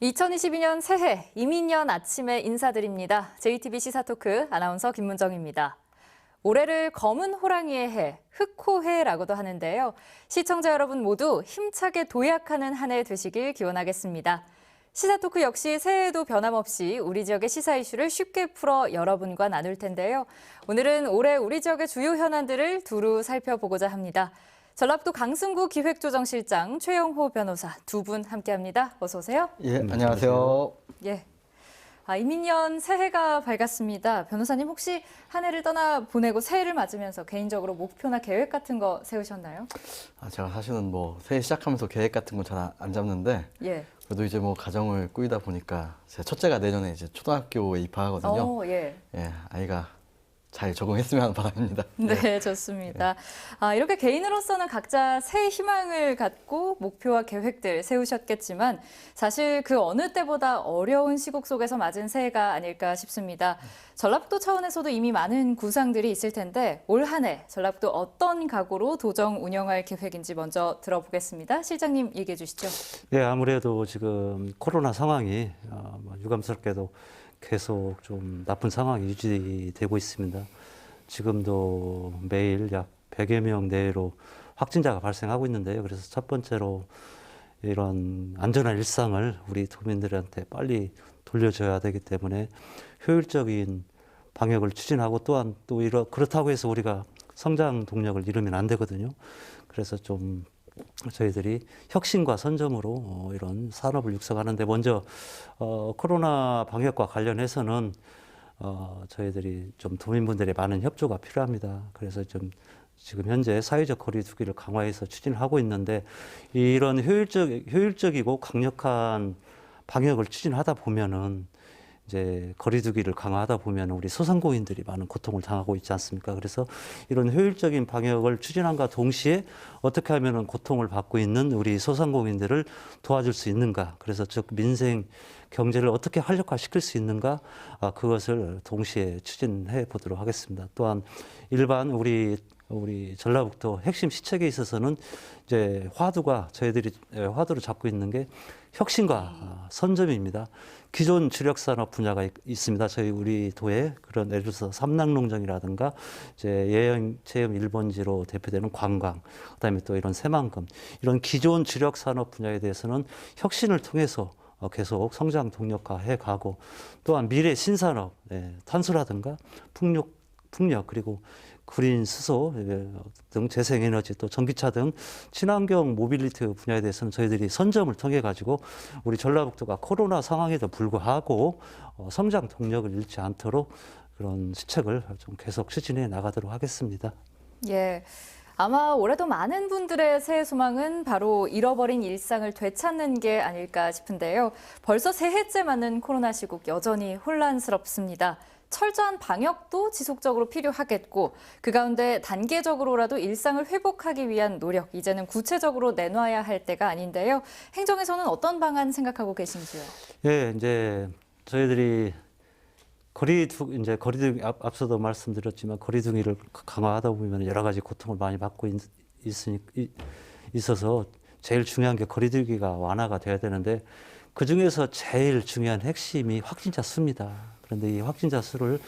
2022년 새해 이민년 아침에 인사드립니다. JTBC 시사토크 아나운서 김문정입니다. 올해를 검은 호랑이의 해, 흑호해라고도 하는데요. 시청자 여러분 모두 힘차게 도약하는 한 해 되시길 기원하겠습니다. 시사토크 역시 새해에도 변함없이 우리 지역의 시사 이슈를 쉽게 풀어 여러분과 나눌 텐데요. 오늘은 올해 우리 지역의 주요 현안들을 두루 살펴보고자 합니다. 전라북도 강승구 기획조정실장 최영호 변호사 두 분 함께합니다. 어서 오세요. 예, 안녕하세요. 예. 이민년 새해가 밝았습니다. 변호사님 혹시 한 해를 떠나 보내고 새해를 맞으면서 개인적으로 목표나 계획 같은 거 세우셨나요? 제가 사실은 뭐 새해 시작하면서 계획 같은 건 잘 안 잡는데 예. 그래도 이제 뭐 가정을 꾸리다 보니까 제 첫째가 내년에 이제 초등학교에 입학하거든요. 예. 예, 아이가 잘 적응했으면 하는 바람입니다. 네, 좋습니다. 이렇게 개인으로서는 각자 새 희망을 갖고 목표와 계획들 세우셨겠지만 사실 그 어느 때보다 어려운 시국 속에서 맞은 새해가 아닐까 싶습니다. 전라북도 차원에서도 이미 많은 구상들이 있을 텐데 올 한 해 전라북도 어떤 각오로 도정 운영할 계획인지 먼저 들어보겠습니다. 실장님 얘기해 주시죠. 네, 아무래도 지금 코로나 상황이 유감스럽게도 계속 좀 나쁜 상황이 유지되고 있습니다. 지금도 매일 약 100여 명 내외로 확진자가 발생하고 있는데요. 그래서 첫 번째로 이런 안전한 일상을 우리 도민들한테 빨리 돌려줘야 되기 때문에 효율적인 방역을 추진하고 또한 또 그렇다고 해서 우리가 성장 동력을 잃으면 안 되거든요. 그래서 좀 저희들이 혁신과 선점으로 이런 산업을 육성하는데 먼저 코로나 방역과 관련해서는 저희들이 좀 도민분들의 많은 협조가 필요합니다. 그래서 좀 지금 현재 사회적 거리 두기를 강화해서 추진을 하고 있는데 이런 효율적이고 강력한 방역을 추진하다 보면은 이제 거리두기를 강화하다 보면 우리 소상공인들이 많은 고통을 당하고 있지 않습니까? 그래서 이런 효율적인 방역을 추진함과 동시에 어떻게 하면 고통을 받고 있는 우리 소상공인들을 도와줄 수 있는가? 그래서 즉 민생 경제를 어떻게 활력화시킬 수 있는가? 그것을 동시에 추진해 보도록 하겠습니다. 또한 일반 우리 전라북도 핵심 시책에 있어서는 이제 저희들이 화두를 잡고 있는 게 혁신과 선점입니다. 기존 주력 산업 분야가 있습니다. 우리 도에 그런 예를 들어서 삼락농정이라든가 이제 예행 체험 1번지로 대표되는 관광, 그다음에 또 이런 새만금 이런 기존 주력 산업 분야에 대해서는 혁신을 통해서 계속 성장 동력화해 가고 또한 미래 신산업, 탄소라든가 풍력 그리고 그린 수소 등 재생에너지 또 전기차 등 친환경 모빌리티 분야에 대해서는 저희들이 선점을 통해 가지고 우리 전라북도가 코로나 상황에도 불구하고 성장 동력을 잃지 않도록 그런 시책을 좀 계속 추진해 나가도록 하겠습니다. 예. 아마 올해도 많은 분들의 새해 소망은 바로 잃어버린 일상을 되찾는 게 아닐까 싶은데요. 벌써 새해째 맞는 코로나 시국 여전히 혼란스럽습니다. 철저한 방역도 지속적으로 필요하겠고 그 가운데 단계적으로라도 일상을 회복하기 위한 노력, 이제는 구체적으로 내놔야 할 때가 아닌데요. 행정에서는 어떤 방안 생각하고 계신지요? 예, 이제 저희들이 거리두기 앞서도 말씀드렸지만 거리두기를 강화하다 보면 여러 가지 고통을 많이 받고 있어서 제일 중요한 게 거리두기가 완화가 돼야 되는데 그 중에서 제일 중요한 핵심이 확진자 수입니다. 그런데 이 확진자 수를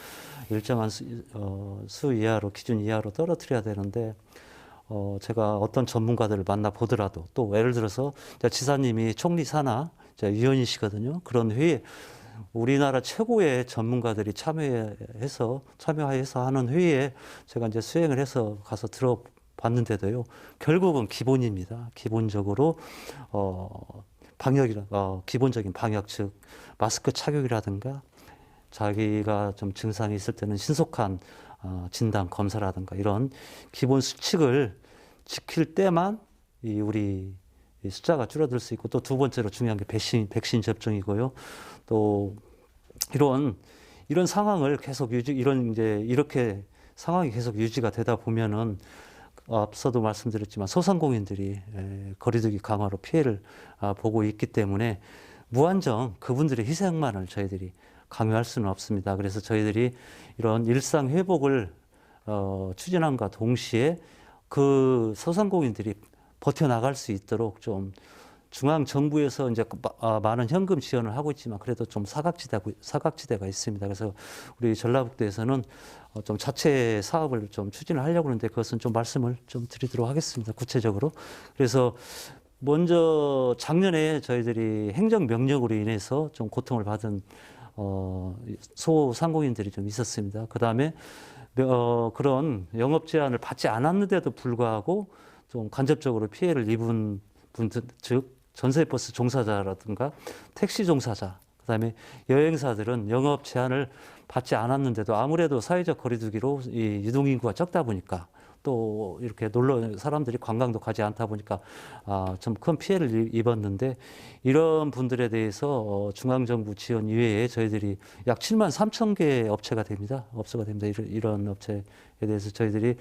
일정한 수 이하로, 기준 이하로 떨어뜨려야 되는데 제가 어떤 전문가들을 만나 보더라도 또 예를 들어서 지사님이 총리 산하 위원이시거든요. 그런 회의에 우리나라 최고의 전문가들이 참여해서 하는 회의에 제가 이제 수행을 해서 가서 들어봤는데도요. 결국은 기본입니다. 기본적으로 기본적인 방역 즉 마스크 착용이라든가 자기가 좀 증상이 있을 때는 신속한 진단 검사라든가 이런 기본 수칙을 지킬 때만 우리 숫자가 줄어들 수 있고 또 두 번째로 중요한 게 백신 접종이고요. 또 이런 상황을 계속 이렇게 상황이 계속 유지가 되다 보면은 앞서도 말씀드렸지만 소상공인들이 거리두기 강화로 피해를 보고 있기 때문에 무한정 그분들의 희생만을 저희들이 강요할 수는 없습니다. 그래서 저희들이 이런 일상 회복을 추진함과 동시에 그 소상공인들이 버텨나갈 수 있도록 좀 중앙 정부에서 이제 많은 현금 지원을 하고 있지만 그래도 좀 사각지대가 있습니다. 그래서 우리 전라북도에서는 좀 자체 사업을 좀 추진을 하려고 하는데 그것은 좀 말씀을 좀 드리도록 하겠습니다. 구체적으로. 그래서 먼저 작년에 저희들이 행정명령으로 인해서 좀 고통을 받은 소상공인들이 좀 있었습니다. 그 다음에 그런 영업 제한을 받지 않았는데도 불구하고 좀 간접적으로 피해를 입은 분들, 즉 전세버스 종사자라든가 택시 종사자, 그다음에 여행사들은 영업 제한을 받지 않았는데도 아무래도 사회적 거리두기로 이 유동인구가 적다 보니까 또 이렇게 사람들이 관광도 가지 않다 보니까 좀 큰 피해를 입었는데 이런 분들에 대해서 중앙정부 지원 이외에 저희들이 약 7만 3천 개 업체가 됩니다. 이런 업체에 대해서 저희들이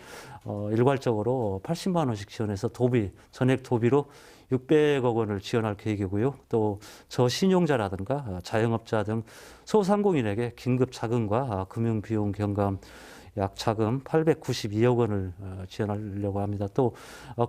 일괄적으로 80만 원씩 지원해서 전액 도비로 600억 원을 지원할 계획이고요. 또 저신용자라든가 자영업자 등 소상공인에게 긴급 자금과 금융 비용 경감 약 자금 892억 원을 지원하려고 합니다. 또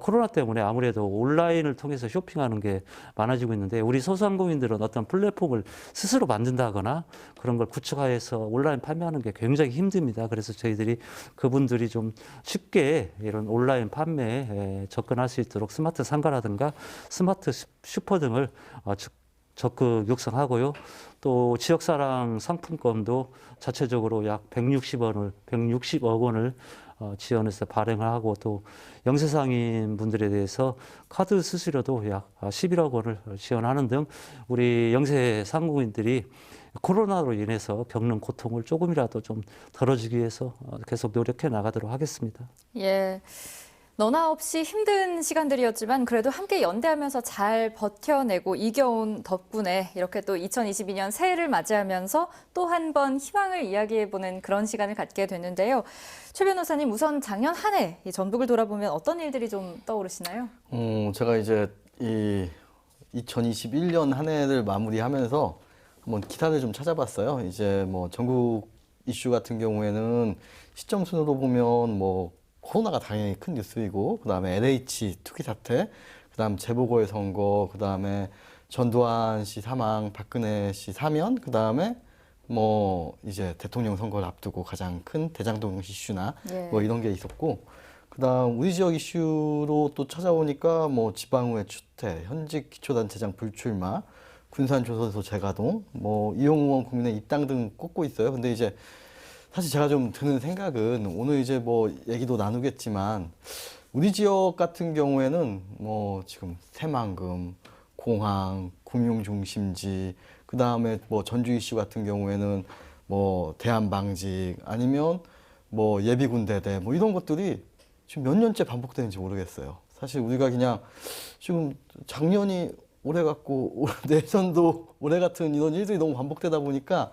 코로나 때문에 아무래도 온라인을 통해서 쇼핑하는 게 많아지고 있는데 우리 소상공인들은 어떤 플랫폼을 스스로 만든다거나 그런 걸 구축하여서 온라인 판매하는 게 굉장히 힘듭니다. 그래서 저희들이 그분들이 좀 쉽게 이런 온라인 판매에 접근할 수 있도록 스마트 상가라든가 스마트 슈퍼 등을 적극 육성하고요. 또 지역사랑 상품권도 자체적으로 약 160억 원을 지원해서 발행을 하고 또 영세상인 분들에 대해서 카드 수수료도 약 11억 원을 지원하는 등 우리 영세 상공인들이 코로나로 인해서 겪는 고통을 조금이라도 좀 덜어주기 위해서 계속 노력해 나가도록 하겠습니다. 예. 너나 없이 힘든 시간들이었지만 그래도 함께 연대하면서 잘 버텨내고 이겨온 덕분에 이렇게 또 2022년 새해를 맞이하면서 또 한 번 희망을 이야기해보는 그런 시간을 갖게 됐는데요. 최 변호사님, 우선 작년 한 해 이 전북을 돌아보면 어떤 일들이 좀 떠오르시나요? 제가 이제 이 2021년 한 해를 마무리하면서 한번 기사를 좀 찾아봤어요. 이제 뭐 전국 이슈 같은 경우에는 시점 순으로 보면 뭐 코로나가 당연히 큰 뉴스이고, 그 다음에 LH 투기 사태, 그 다음 재보궐 선거, 그 다음에 전두환 씨 사망, 박근혜 씨 사면, 그 다음에 뭐 이제 대통령 선거를 앞두고 가장 큰 대장동 이슈나 뭐 이런 게 있었고, 그 다음 우리 지역 이슈로 또 찾아오니까 뭐 지방의회 추태, 현직 기초단체장 불출마, 군산조선소 재가동, 뭐 이용 의원 국민의 입당 등 꼽고 있어요. 근데 이제 사실 제가 좀 드는 생각은 오늘 이제 뭐 얘기도 나누겠지만 우리 지역 같은 경우에는 뭐 지금 새만금, 공항, 금융중심지, 그 다음에 뭐 전주 이슈 같은 경우에는 뭐 대한방직 아니면 뭐 예비군대대 뭐 이런 것들이 지금 몇 년째 반복되는지 모르겠어요. 사실 우리가 그냥 지금 작년이 올해 같고 내년도 올해 같은 이런 일들이 너무 반복되다 보니까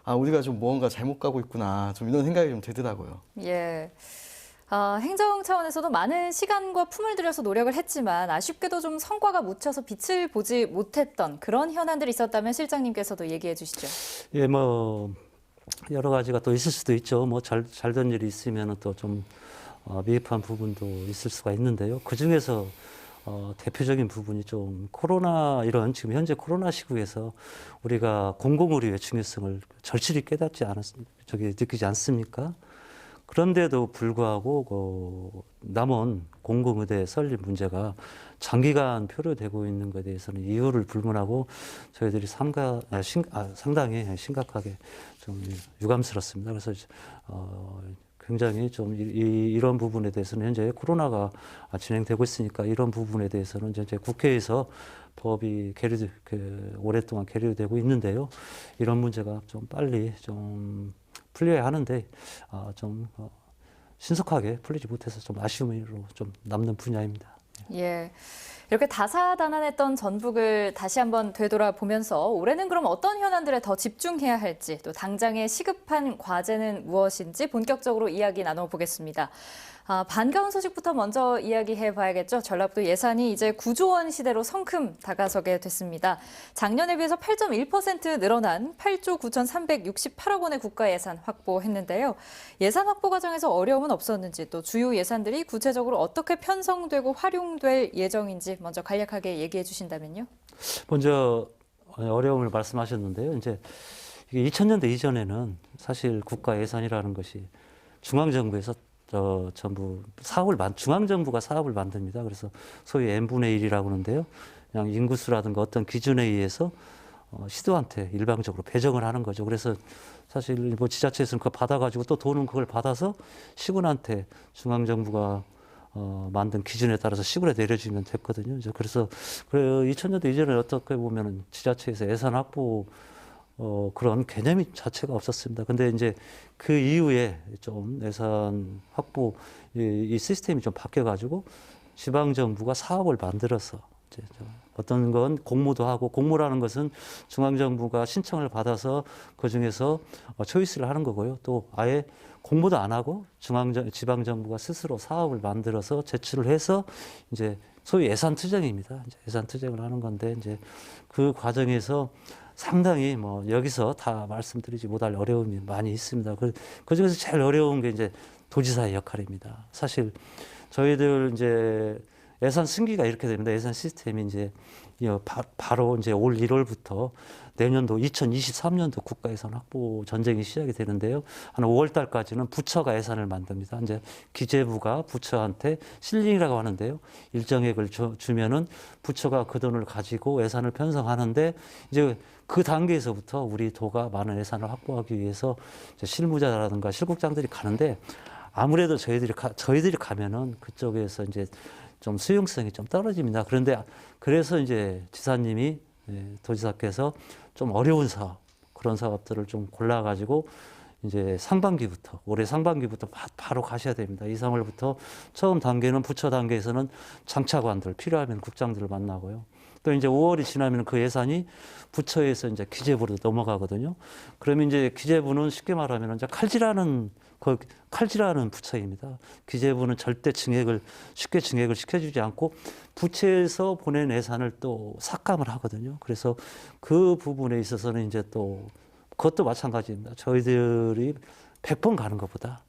우리가 좀 뭔가 잘못 가고 있구나, 좀 이런 생각이 좀 들더라고요. 예. 행정 차원에서도 많은 시간과 품을 들여서 노력을 했지만 아쉽게도 좀 성과가 묻혀서 빛을 보지 못했던 그런 현안들이 있었다면 실장님께서도 얘기해 주시죠. 예, 뭐 여러 가지가 또 있을 수도 있죠. 뭐 잘 된 일이 있으면 또 좀 미흡한 부분도 있을 수가 있는데요. 그 중에서 대표적인 부분이 좀 지금 현재 코로나 시국에서 우리가 공공의료의 중요성을 절실히 느끼지 않습니까? 그런데도 불구하고 남원 공공의대 설립 문제가 장기간 표류되고 있는 것에 대해서는 이유를 불문하고 저희들이 상당히 심각하게 좀 유감스럽습니다. 그래서 굉장히 좀 이런 부분에 대해서는 현재 코로나가 진행되고 있으니까 이런 부분에 대해서는 이제 국회에서 법이 오랫동안 계류되고 있는데요. 이런 문제가 좀 빨리 좀 풀려야 하는데 좀 신속하게 풀리지 못해서 좀 아쉬움으로 좀 남는 분야입니다. 예. 이렇게 다사다난했던 전북을 다시 한번 되돌아보면서 올해는 그럼 어떤 현안들에 더 집중해야 할지, 또 당장의 시급한 과제는 무엇인지 본격적으로 이야기 나눠보겠습니다. 반가운 소식부터 먼저 이야기해 봐야겠죠. 전라북도 예산이 이제 9조 원 시대로 성큼 다가서게 됐습니다. 작년에 비해서 8.1% 늘어난 8조 9,368억 원의 국가 예산 확보했는데요. 예산 확보 과정에서 어려움은 없었는지, 또 주요 예산들이 구체적으로 어떻게 편성되고 활용 활용될 예정인지 먼저 간략하게 얘기해 주신다면요. 먼저 어려움을 말씀하셨는데요. 이제 이게 2000년대 이전에는 사실 국가 예산이라는 것이 중앙정부에서 전부 중앙정부가 사업을 만듭니다. 그래서 소위 n분의 1이라고 하는데요. 그냥 인구수라든가 어떤 기준에 의해서 시도한테 일방적으로 배정을 하는 거죠. 그래서 사실 뭐 지자체에서는 그거 받아가지고 또 돈은 그걸 받아서 시군한테 중앙정부가 만든 기준에 따라서 시군에 내려주면 됐거든요. 이제 그래서 2000년대 이전에 어떻게 보면은 지자체에서 예산 확보 그런 개념이 자체가 없었습니다. 근데 이제 그 이후에 좀 예산 확보 이 시스템이 좀 바뀌어가지고 지방정부가 사업을 만들어서 이제 좀 어떤 건 공모도 하고 공모라는 것은 중앙정부가 신청을 받아서 그 중에서 초이스를 하는 거고요. 또 아예 공모도 안 하고 지방정부가 스스로 사업을 만들어서 제출을 해서 이제 소위 예산 투쟁입니다. 이제 예산 투쟁을 하는 건데 이제 그 과정에서 상당히 뭐 여기서 다 말씀드리지 못할 어려움이 많이 있습니다. 그 중에서 제일 어려운 게 이제 도지사의 역할입니다. 사실 저희들 이제 예산 승기가 이렇게 됩니다. 예산 시스템이 이제 바로 이제 올 1월부터 내년도 2023년도 국가 예산 확보 전쟁이 시작이 되는데요. 한 5월 달까지는 부처가 예산을 만듭니다. 이제 기재부가 부처한테 실링이라고 하는데요. 일정액을 주면은 부처가 그 돈을 가지고 예산을 편성하는데 이제 그 단계에서부터 우리 도가 많은 예산을 확보하기 위해서 이제 실무자라든가 실국장들이 가는데 아무래도 저희들이 가면은 그쪽에서 이제 좀 수용성이 좀 떨어집니다. 그런데 그래서 이제 지사님이 도지사께서 좀 어려운 사업 그런 사업들을 좀 골라가지고 이제 상반기부터 올해 상반기부터 바로 가셔야 됩니다. 2, 3월부터 처음 단계는 부처 단계에서는 장차관들 필요하면 국장들을 만나고요. 또 이제 5월이 지나면 그 예산이 부처에서 이제 기재부로 넘어가거든요. 그러면 이제 기재부는 쉽게 말하면 이제 칼질하는 부처입니다. 기재부는 절대 쉽게 증액을 시켜주지 않고 부처에서 보낸 예산을 또 삭감을 하거든요. 그래서 그 부분에 있어서는 이제 또 그것도 마찬가지입니다. 저희들이 100번 가는 것보다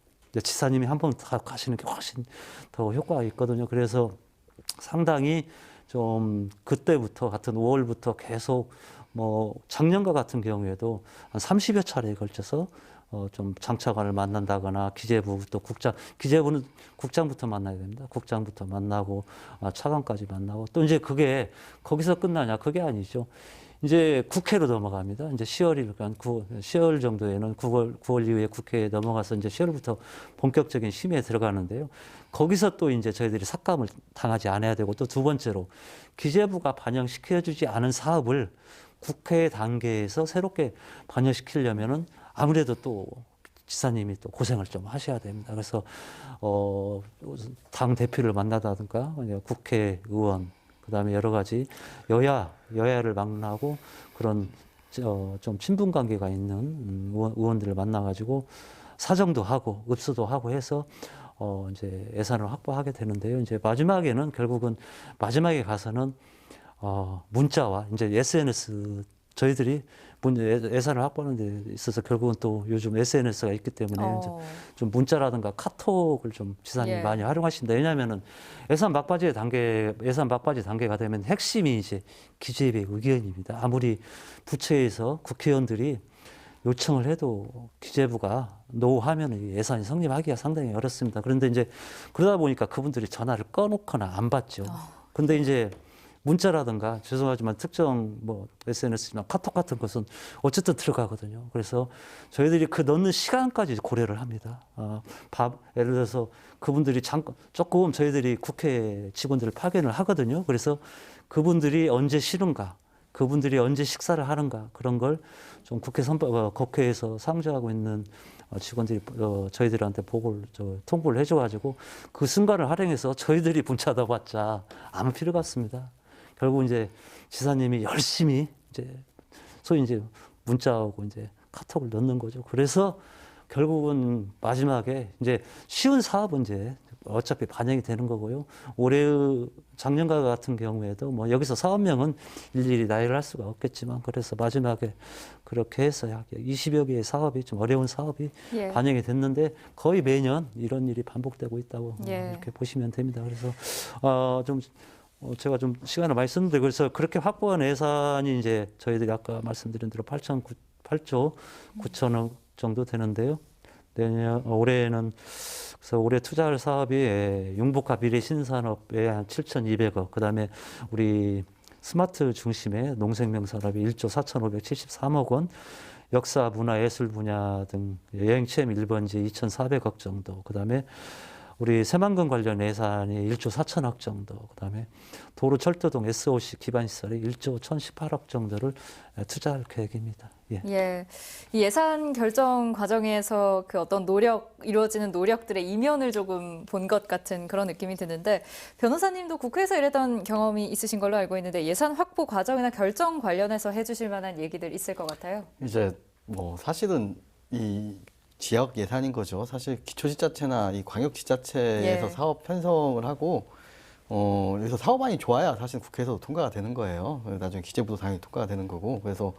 지사님이 한 번 가시는 게 훨씬 더 효과가 있거든요. 그래서 상당히 좀 그때부터 같은 5월부터 계속 뭐 작년과 같은 경우에도 한 30여 차례에 걸쳐서 좀 장차관을 만난다거나 기재부 또 기재부는 국장부터 만나야 됩니다. 국장부터 만나고 차관까지 만나고 또 이제 그게 거기서 끝나냐 그게 아니죠. 이제 국회로 넘어갑니다. 이제 10월 정도에는 9월 이후에 국회에 넘어가서 이제 10월부터 본격적인 심의에 들어가는데요. 거기서 또 이제 저희들이 삭감을 당하지 않아야 되고 또 두 번째로 기재부가 반영시켜주지 않은 사업을 국회 단계에서 새롭게 반영시키려면은 아무래도 또 지사님이 또 고생을 좀 하셔야 됩니다. 그래서 당 대표를 만나다든가 국회의원 그다음에 여러 가지 여야를 만나고 그런 좀 친분 관계가 있는 의원들을 만나가지고 사정도 하고 읍수도 하고 해서 이제 예산을 확보하게 되는데요. 이제 마지막에는 결국은 마지막에 가서는 문자와 이제 SNS 저희들이 예산을 확보하는 데 있어서 결국은 또 요즘 SNS가 있기 때문에 이제 좀 문자라든가 카톡을 좀 지사님이 많이 활용하신다. 왜냐하면은 예산 막바지 단계가 되면 핵심이 이제 기재부의 의견입니다. 아무리 부처에서 국회의원들이 요청을 해도 기재부가 노하면 예산이 성립하기가 상당히 어렵습니다. 그런데 이제 그러다 보니까 그분들이 전화를 꺼놓거나 안 받죠. 근데 이제 문자라든가 죄송하지만 특정 뭐 SNS나 카톡 같은 것은 어쨌든 들어가거든요. 그래서 저희들이 그 넣는 시간까지 고려를 합니다. 예를 들어서 그분들이 조금 저희들이 국회 직원들을 파견을 하거든요. 그래서 그분들이 언제 쉬는가, 그분들이 언제 식사를 하는가 그런 걸 좀 국회에서 상주하고 있는 직원들이 저희들한테 통보를 해줘가지고 그 순간을 활용해서 저희들이 문자다 봤자 아무 필요가 없습니다. 결국 이제 지사님이 열심히 이제 소위 이제 문자하고 이제 카톡을 넣는 거죠. 그래서 결국은 마지막에 이제 쉬운 사업은 이제 어차피 반영이 되는 거고요. 올해 작년과 같은 경우에도 뭐 여기서 4명은 일일이 나열을 할 수가 없겠지만 그래서 마지막에 그렇게 해서 약 20여 개의 사업이 좀 어려운 사업이 예. 반영이 됐는데 거의 매년 이런 일이 반복되고 있다고 예. 이렇게 보시면 됩니다. 그래서 제가 좀 시간을 많이 썼는데 그래서 그렇게 확보한 예산이 이제 저희들이 아까 말씀드린 대로 8조 9천억 정도 되는데요. 올해는 그래서 올해 투자할 사업이 융복합 미래 신산업에 한 7,200억, 그다음에 우리 스마트 중심의 농생명 산업이 1조 4,573억 원, 역사 문화 예술 분야 등 여행 체험 1번지 2,400억 정도, 그다음에 우리 새만금 관련 예산이 1조 4천억 정도, 그다음에 도로 철도동 SOC 기반 시설이 1조 1,018억 정도를 투자할 계획입니다. 예. 예, 이 예산 결정 과정에서 그 어떤 이루어지는 노력들의 이면을 조금 본 것 같은 그런 느낌이 드는데, 변호사님도 국회에서 일했던 경험이 있으신 걸로 알고 있는데 예산 확보 과정이나 결정 관련해서 해주실 만한 얘기들 있을 것 같아요. 이제 뭐 사실은 이 지역 예산인 거죠. 사실 기초지자체나 이 광역지자체에서 예. 사업 편성을 하고 여기서 사업안이 좋아야 사실 국회에서 통과가 되는 거예요. 나중에 기재부도 당연히 통과가 되는 거고. 그래서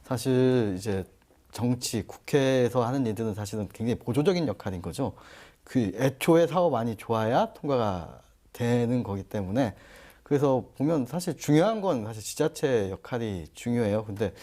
사실 이제 정치, 국회에서 하는 일들은 사실은 굉장히 보조적인 역할인 거죠. 그 애초에 사업안이 좋아야 통과가 되는 거기 때문에, 그래서 보면 사실 중요한 건 사실 지자체 역할이 중요해요. 근데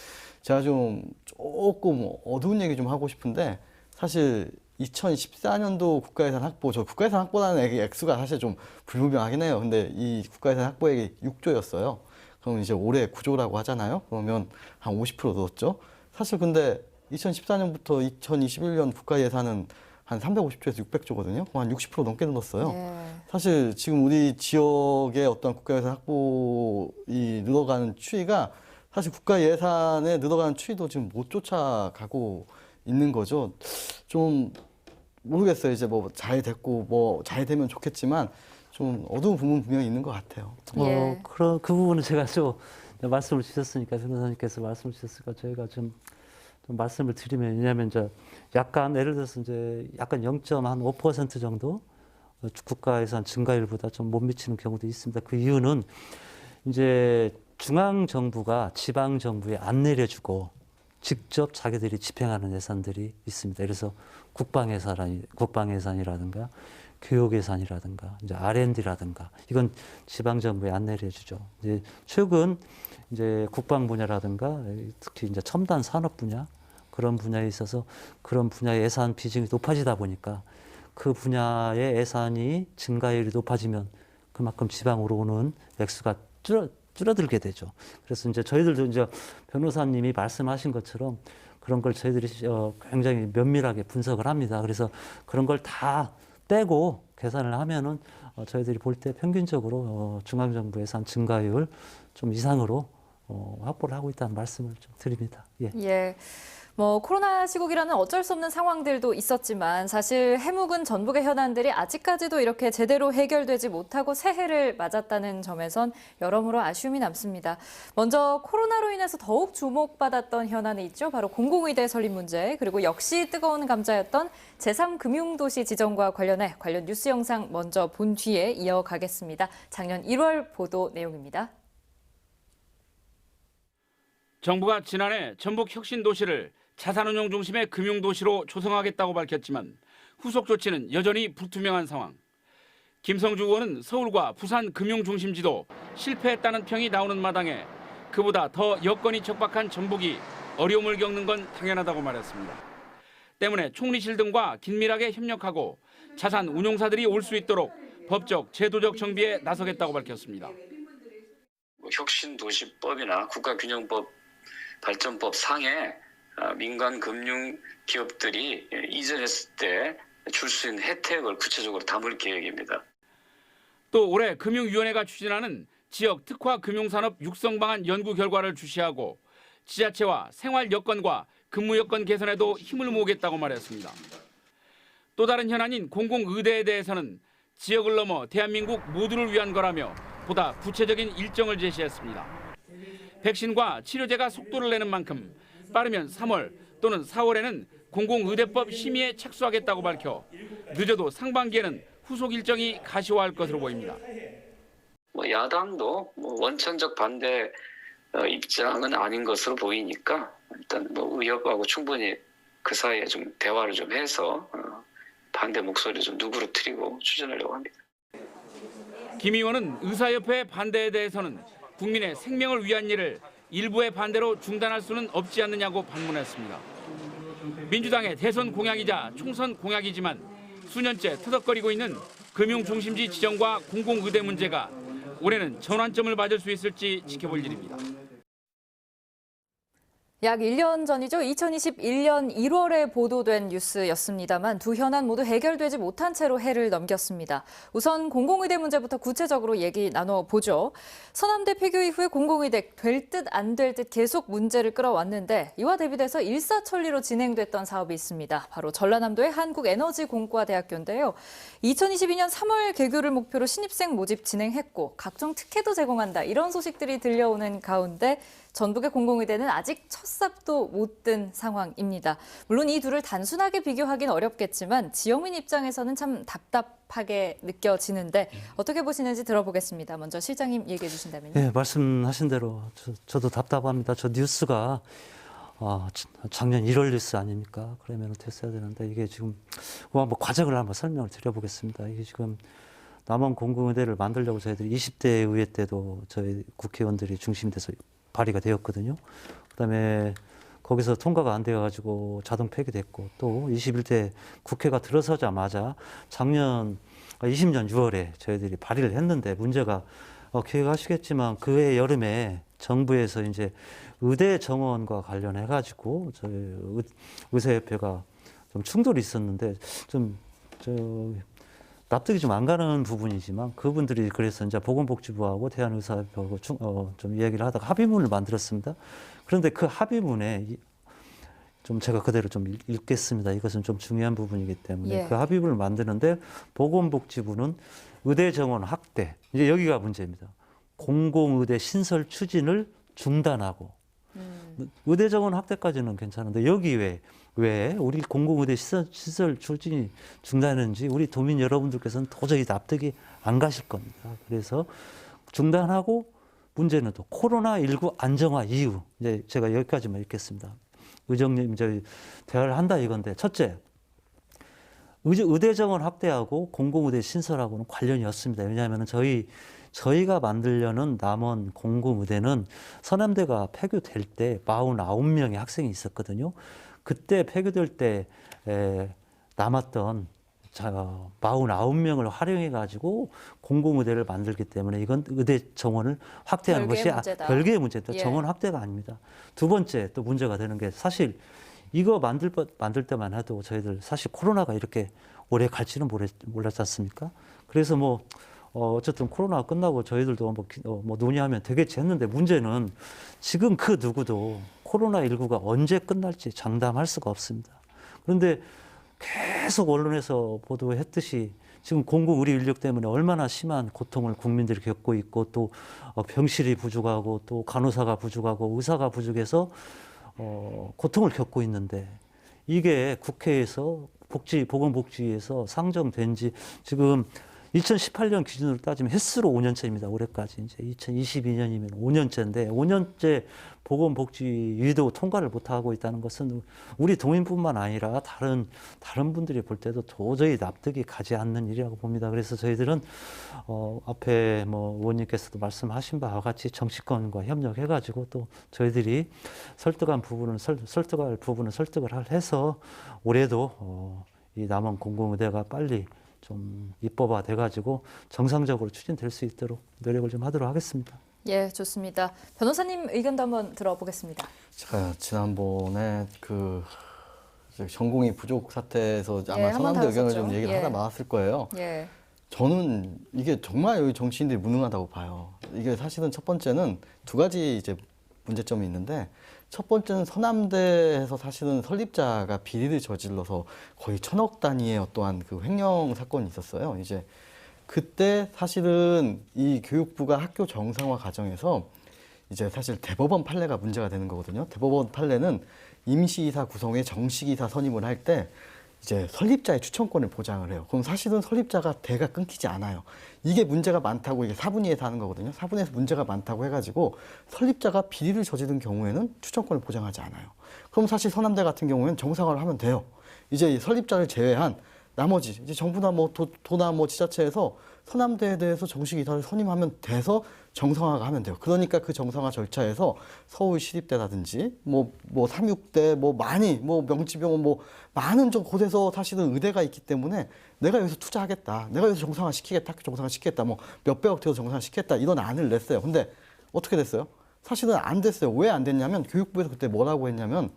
제가 좀 조금 어두운 얘기 좀 하고 싶은데, 사실 2014년도 국가예산 확보, 저 국가예산 확보라는 액수가 사실 좀 불분명하긴 해요. 근데 이 국가예산 확보액이 6조였어요. 그럼 이제 올해 9조라고 하잖아요. 그러면 한 50% 늘었죠. 사실 근데 2014년부터 2021년 국가예산은 한 350조에서 600조거든요. 한 60% 넘게 늘었어요. 예. 사실 지금 우리 지역의 어떤 국가예산 확보이 늘어가는 추이가 사실 국가예산에 늘어가는 추이도 지금 못 쫓아가고 있는 거죠. 좀 모르겠어요. 이제 뭐 잘 됐고 뭐 잘 되면 좋겠지만 좀 어두운 부분 분명히 있는 것 같아요. 예. 그 부분은 제가 좀 말씀을 주셨으니까 변호사님께서 말씀을 주셨으니까 저희가 좀 말씀을 드리면, 왜냐하면 이제 약간 예를 들어서 이제 약간 0.5% 정도 국가 예산 증가율보다 좀 못 미치는 경우도 있습니다. 그 이유는 이제 중앙 정부가 지방 정부에 안 내려주고 직접 자기들이 집행하는 예산들이 있습니다. 그래서 국방 예산이라든가 교육 예산이라든가 이제 R&D라든가 이건 지방 정부에 안 내려주죠. 이제 최근 이제 국방 분야라든가 특히 이제 첨단 산업 분야 그런 분야에 있어서 그런 분야의 예산 비중이 높아지다 보니까 그 분야의 예산이 증가율이 높아지면 그만큼 지방으로 오는 액수가 줄어들게 되죠. 그래서 이제 저희들도 이제 변호사님이 말씀하신 것처럼 그런 걸 저희들이 굉장히 면밀하게 분석을 합니다. 그래서 그런 걸 다 떼고 계산을 하면은 저희들이 볼 때 평균적으로 중앙정부 예산 증가율 좀 이상으로 확보를 하고 있다는 말씀을 좀 드립니다. 예. 예. 뭐 코로나 시국이라는 어쩔 수 없는 상황들도 있었지만 사실 해묵은 전북의 현안들이 아직까지도 이렇게 제대로 해결되지 못하고 새해를 맞았다는 점에선 여러모로 아쉬움이 남습니다. 먼저 코로나로 인해서 더욱 주목받았던 현안이 있죠. 바로 공공의대 설립 문제, 그리고 역시 뜨거운 감자였던 제3금융도시 지정과 관련해 관련 뉴스 영상 먼저 본 뒤에 이어가겠습니다. 작년 1월 보도 내용입니다. 정부가 지난해 전북 혁신도시를 자산운용 중심의 금융도시로 조성하겠다고 밝혔지만 후속 조치는 여전히 불투명한 상황. 김성주 의원은 서울과 부산 금융중심지도 실패했다는 평이 나오는 마당에 그보다 더 여건이 척박한 전북이 어려움을 겪는 건 당연하다고 말했습니다. 때문에 총리실 등과 긴밀하게 협력하고 자산 운용사들이 올 수 있도록 법적, 제도적 정비에 나서겠다고 밝혔습니다. 혁신도시법이나 국가균형법 발전법 상에 민간 금융 기업들이 이전했을 때 줄 수 있는 혜택을 구체적으로 담을 계획입니다. 또 올해 금융위원회가 추진하는 지역 특화 금융산업 육성 방안 연구 결과를 주시하고 지자체와 생활 여건과 근무 여건 개선에도 힘을 모으겠다고 말했습니다. 또 다른 현안인 공공의대에 대해서는 지역을 넘어 대한민국 모두를 위한 거라며 보다 구체적인 일정을 제시했습니다. 백신과 치료제가 속도를 내는 만큼 빠르면 3월 또는 4월에는 공공의대법 심의에 착수하겠다고 밝혀 늦어도 상반기에는 후속 일정이 가시화할 것으로 보입니다. 야당도 원천적 반대 입장은 아닌 것으로 보이니까 일단 의협하고 충분히 그 사이에 좀 대화를 좀 해서 반대 목소리를 좀 누그러뜨리고 추진하려고 합니다. 김 의원은 의사협회 반대에 대해서는 국민의 생명을 위한 일을 일부의 반대로 중단할 수는 없지 않느냐고 반문했습니다. 민주당의 대선 공약이자 총선 공약이지만 수년째 터덕거리고 있는 금융중심지 지정과 공공의대 문제가 올해는 전환점을 맞을 수 있을지 지켜볼 일입니다. 약 1년 전이죠. 2021년 1월에 보도된 뉴스였습니다만 두 현안 모두 해결되지 못한 채로 해를 넘겼습니다. 우선 공공의대 문제부터 구체적으로 얘기 나눠보죠. 서남대 폐교 이후에 공공의대 될 듯 안 될 듯 계속 문제를 끌어왔는데 이와 대비돼서 일사천리로 진행됐던 사업이 있습니다. 바로 전라남도의 한국에너지공과대학교인데요. 2022년 3월 개교를 목표로 신입생 모집 진행했고 각종 특혜도 제공한다. 이런 소식들이 들려오는 가운데 전북의 공공의대는 아직 첫 삽도 못 든 상황입니다. 물론 이 둘을 단순하게 비교하기는 어렵겠지만 지역민 입장에서는 참 답답하게 느껴지는데 어떻게 보시는지 들어보겠습니다. 먼저 실장님 얘기해 주신다면요. 네, 말씀하신 대로 저도 답답합니다. 저 뉴스가 작년 1월 뉴스 아닙니까? 그러면 됐어야 되는데 이게 지금 한번 과정을 한번 설명을 드려보겠습니다. 이게 지금 남원 공공의대를 만들려고 저희들이 20대 의회 때도 저희 국회의원들이 중심이 돼서 발의가 되었거든요. 그다음에 거기서 통과가 안 되어가지고 자동 폐기됐고 또 21대 국회가 들어서자마자 작년 20년 6월에 저희들이 발의를 했는데 문제가 기억하시겠지만 그해 여름에 정부에서 이제 의대 정원과 관련해가지고 저희 의사협회가 좀 충돌이 있었는데 납득이 좀 안 가는 부분이지만 그분들이 그래서 이제 보건복지부하고 대한의사협회하고 좀 이야기를 하다가 합의문을 만들었습니다. 그런데 그 합의문에 좀 제가 그대로 좀 읽겠습니다. 이것은 좀 중요한 부분이기 때문에 그 합의문을 만드는데 보건복지부는 의대 정원 확대, 이제 여기가 문제입니다. 공공의대 신설 추진을 중단하고 의대 정원 확대까지는 괜찮은데 여기 왜 우리 공공의대 시설 추진이 중단했는지 우리 도민 여러분들께서는 도저히 납득이 안 가실 겁니다. 그래서 중단하고 문제는 또 코로나19 안정화 이후 이제 제가 여기까지만 읽겠습니다. 의정님 이제 대화를 한다 이건데 첫째 의대 정원 확대하고 공공의대 신설하고는 관련이 없습니다. 왜냐하면 저희가 만들려는 남원 공공의대는 서남대가 폐교될 때 49명의 학생이 있었거든요. 그때 폐교될 때 남았던 49명을 활용해가지고 공공의대를 만들기 때문에 이건 의대 정원을 확대하는 것이 별개의 문제입니다. 정원 확대가 아닙니다. 두 번째 또 문제가 되는 게 사실 이거 만들 때만 해도 저희들 사실 코로나가 이렇게 오래 갈지는 몰랐지 않습니까? 그래서 어쨌든 코로나가 끝나고 저희들도 논의하면 되겠지 했는데 문제는 지금 그 누구도 코로나19가 언제 끝날지 장담할 수가 없습니다. 그런데 계속 언론에서 보도했듯이 지금 공공의료 인력 때문에 얼마나 심한 고통을 국민들이 겪고 있고 또 병실이 부족하고 또 간호사가 부족하고 의사가 부족해서 고통을 겪고 있는데 이게 국회에서 보건복지위에서 상정된 지 지금 2018년 기준으로 따지면 횟수로 5년째입니다. 올해까지 이제 2022년이면 5년째인데 5년째 보건복지위도 통과를 못하고 있다는 것은 우리 동인뿐만 아니라 다른 분들이 볼 때도 도저히 납득이 가지 않는 일이라고 봅니다. 그래서 저희들은 앞에 의원님께서도 말씀하신 바와 같이 정치권과 협력해가지고 또 저희들이 설득할 부분을 설득을 해서 올해도 이 남원 공공의대가 빨리 좀 입법화 돼가지고 정상적으로 추진될 수 있도록 노력을 좀 하도록 하겠습니다. 예, 좋습니다. 변호사님 의견도 한번 들어보겠습니다. 제가 지난번에 전공의 부족 사태에서 아마 서남대 의견을 좀 얘기를 하다 나왔을 거예요. 저는 이게 정말 여기 정치인들이 무능하다고 봐요. 이게 사실은 첫 번째는 두 가지 이제 문제점이 있는데 첫 번째는 서남대에서 사실은 설립자가 비리를 저질러서 거의 1,000억 단위의 어떠한 그 횡령 사건이 있었어요. 이제 그때 사실은 이 교육부가 학교 정상화 과정에서 이제 사실 대법원 판례가 문제가 되는 거거든요. 대법원 판례는 임시이사 구성에 정식이사 선임을 할 때 이제 설립자의 추천권을 보장을 해요. 그럼 사실은 설립자가 대가 끊기지 않아요. 이게 문제가 많다고 이게 사분위에서 하는 거거든요. 사분위에서 문제가 많다고 해가지고 설립자가 비리를 저지른 경우에는 추천권을 보장하지 않아요. 그럼 사실 서남대 같은 경우에는 정상화를 하면 돼요. 이제 이 설립자를 제외한 나머지 이제 정부나 뭐 도나 뭐 지자체에서 서남대에 대해서 정식 이사를 선임하면 돼서 정상화가 하면 돼요. 그러니까 그 정상화 절차에서 서울시립대라든지 뭐 삼육대 뭐 많이 뭐 명지병원 뭐 많은 좀 곳에서 사실은 의대가 있기 때문에 내가 여기서 투자하겠다, 내가 여기서 정상화 시키겠다, 학교 정상화 시키겠다, 뭐 몇백억 들여서 정상화 시키겠다 이런 안을 냈어요. 근데 어떻게 됐어요? 사실은 안 됐어요. 왜 안 됐냐면 교육부에서 그때 뭐라고 했냐면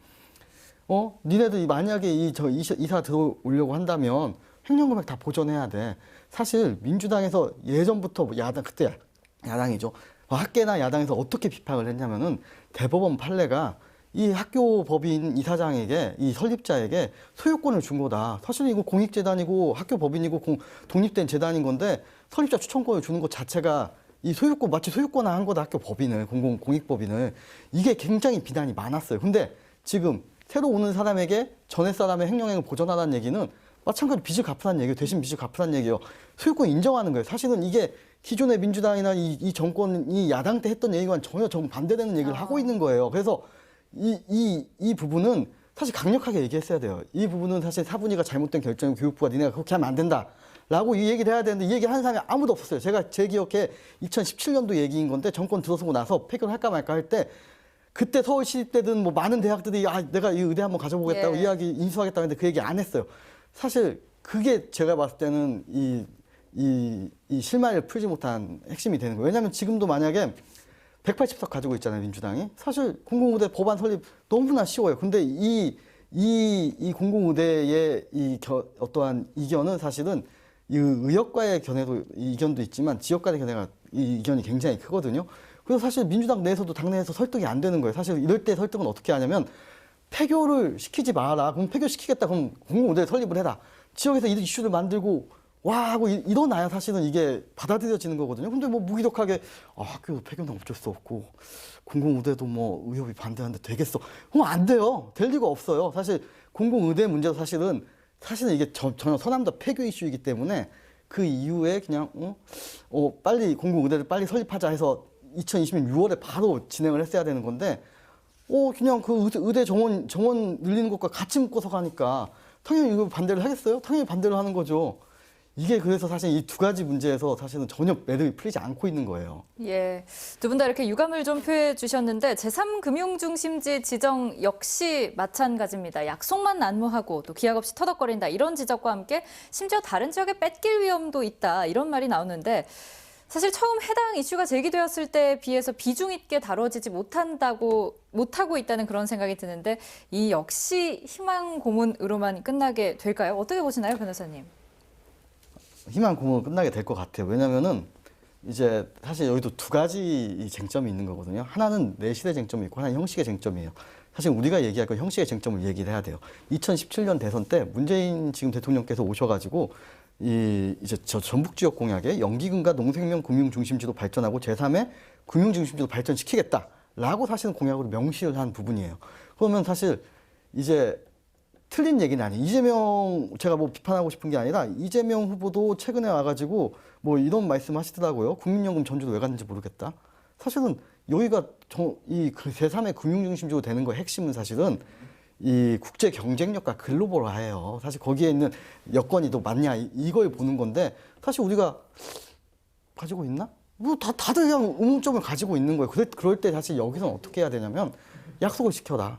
니네들 만약에 이사 들어오려고 한다면 횡령금액 다 보전해야 돼. 사실 민주당에서 예전부터 그때 야당이죠. 학계나 야당에서 어떻게 비판을 했냐면은 대법원 판례가 이 학교 법인 이사장에게 이 설립자에게 소유권을 준 거다. 사실 이거 공익재단이고 학교 법인이고 독립된 재단인 건데 설립자 추천권을 주는 것 자체가 이 소유권 마치 소유권화한 거다. 학교 법인을 공익법인을 이게 굉장히 비난이 많았어요. 근데 지금 새로 오는 사람에게 전에 사람의 횡령액을 보전하라는 얘기는 마찬가지로 빚을 갚으라는 얘기예요. 대신 빚을 갚으라는 얘기예요. 소유권 인정하는 거예요. 사실은 이게 기존의 민주당이나 이 정권이 야당 때 했던 얘기와는 전혀 정반대되는 얘기를 하고 있는 거예요. 그래서 이 부분은 사실 강력하게 얘기했어야 돼요. 이 부분은 사실 사분위가 잘못된 결정이고 교육부가 니네가 그렇게 하면 안 된다. 라고 이 얘기를 해야 되는데 이 얘기를 하는 사람이 아무도 없었어요. 제 기억에 2017년도 얘기인 건데 정권 들어서고 나서 폐교를 할까 말까 할 때 그때 서울시립대든 뭐 많은 대학들이 내가 이 의대 한번 가져보겠다고 이야기 인수하겠다고 했는데 그 얘기 안 했어요. 사실 그게 제가 봤을 때는 이 실마리를 풀지 못한 핵심이 되는 거예요. 왜냐하면 지금도 만약에 180석 가지고 있잖아요, 민주당이. 사실 공공의대 법안 설립 너무나 쉬워요. 근데 이 공공의대의 어떠한 이견은 사실은 이 의역과의 이견도 있지만 지역과의 이견이 굉장히 크거든요. 그래서 사실 민주당 내에서도 당내에서 설득이 안 되는 거예요. 사실 이럴 때 설득은 어떻게 하냐면 폐교를 시키지 마라. 그럼 폐교시키겠다. 그럼 공공의대 설립을 해라. 지역에서 이 이슈를 만들고 와 하고 일어나야 사실은 이게 받아들여지는 거거든요. 근데 뭐 무기력하게 학교 폐교는 어쩔 수 없고 공공의대도 뭐 의협이 반대하는데 되겠어. 그럼 안 돼요. 될 리가 없어요. 사실 공공의대 문제도 사실은 이게 전혀 서남도 폐교 이슈이기 때문에 그 이후에 그냥 빨리 공공의대를 빨리 설립하자 해서 2020년 6월에 바로 진행을 했어야 되는 건데 그냥 그 의대 정원 늘리는 것과 같이 묶어서 가니까 당연히 이거 반대를 하겠어요? 당연히 반대를 하는 거죠. 이게 그래서 사실 이 두 가지 문제에서 사실은 전혀 매듭이 풀리지 않고 있는 거예요. 예, 두 분 다 이렇게 유감을 좀 표해 주셨는데 제3금융중심지 지정 역시 마찬가지입니다. 약속만 난무하고 또 기약 없이 터덕거린다 이런 지적과 함께 심지어 다른 지역에 뺏길 위험도 있다 이런 말이 나오는데 사실 처음 해당 이슈가 제기되었을 때에 비해서 비중 있게 다뤄지지 못하고 있다는 그런 생각이 드는데 이 역시 희망 고문으로만 끝나게 될까요? 어떻게 보시나요, 변호사님? 희망 고문으로 끝나게 될 것 같아요. 왜냐면은 이제 사실 여기도 두 가지 쟁점이 있는 거거든요. 하나는 내실의 쟁점이 있고 하나는 형식의 쟁점이에요. 사실 우리가 얘기할 건 형식의 쟁점을 얘기를 해야 돼요. 2017년 대선 때 문재인 지금 대통령께서 오셔가지고 이제 전북 지역 공약에 연기금과 농생명 금융 중심지로 발전하고 제3의 금융 중심지로 발전시키겠다라고 사실은 공약으로 명시를 한 부분이에요. 그러면 사실 이제 틀린 얘기는 아니에요. 이재명 제가 뭐 비판하고 싶은 게 아니라 이재명 후보도 최근에 와가지고 뭐 이런 말씀하시더라고요. 국민연금 전주도 왜 갔는지 모르겠다. 사실은 여기가 이 제3의 금융 중심지로 되는 거의 핵심은 사실은 이 국제 경쟁력과 글로벌화예요. 사실 거기에 있는 여건이 또 맞냐 이걸 보는 건데 사실 우리가 가지고 있나? 뭐 다들 그냥 의문점을 가지고 있는 거예요. 그럴 때 사실 여기서는 어떻게 해야 되냐면 약속을 지켜라.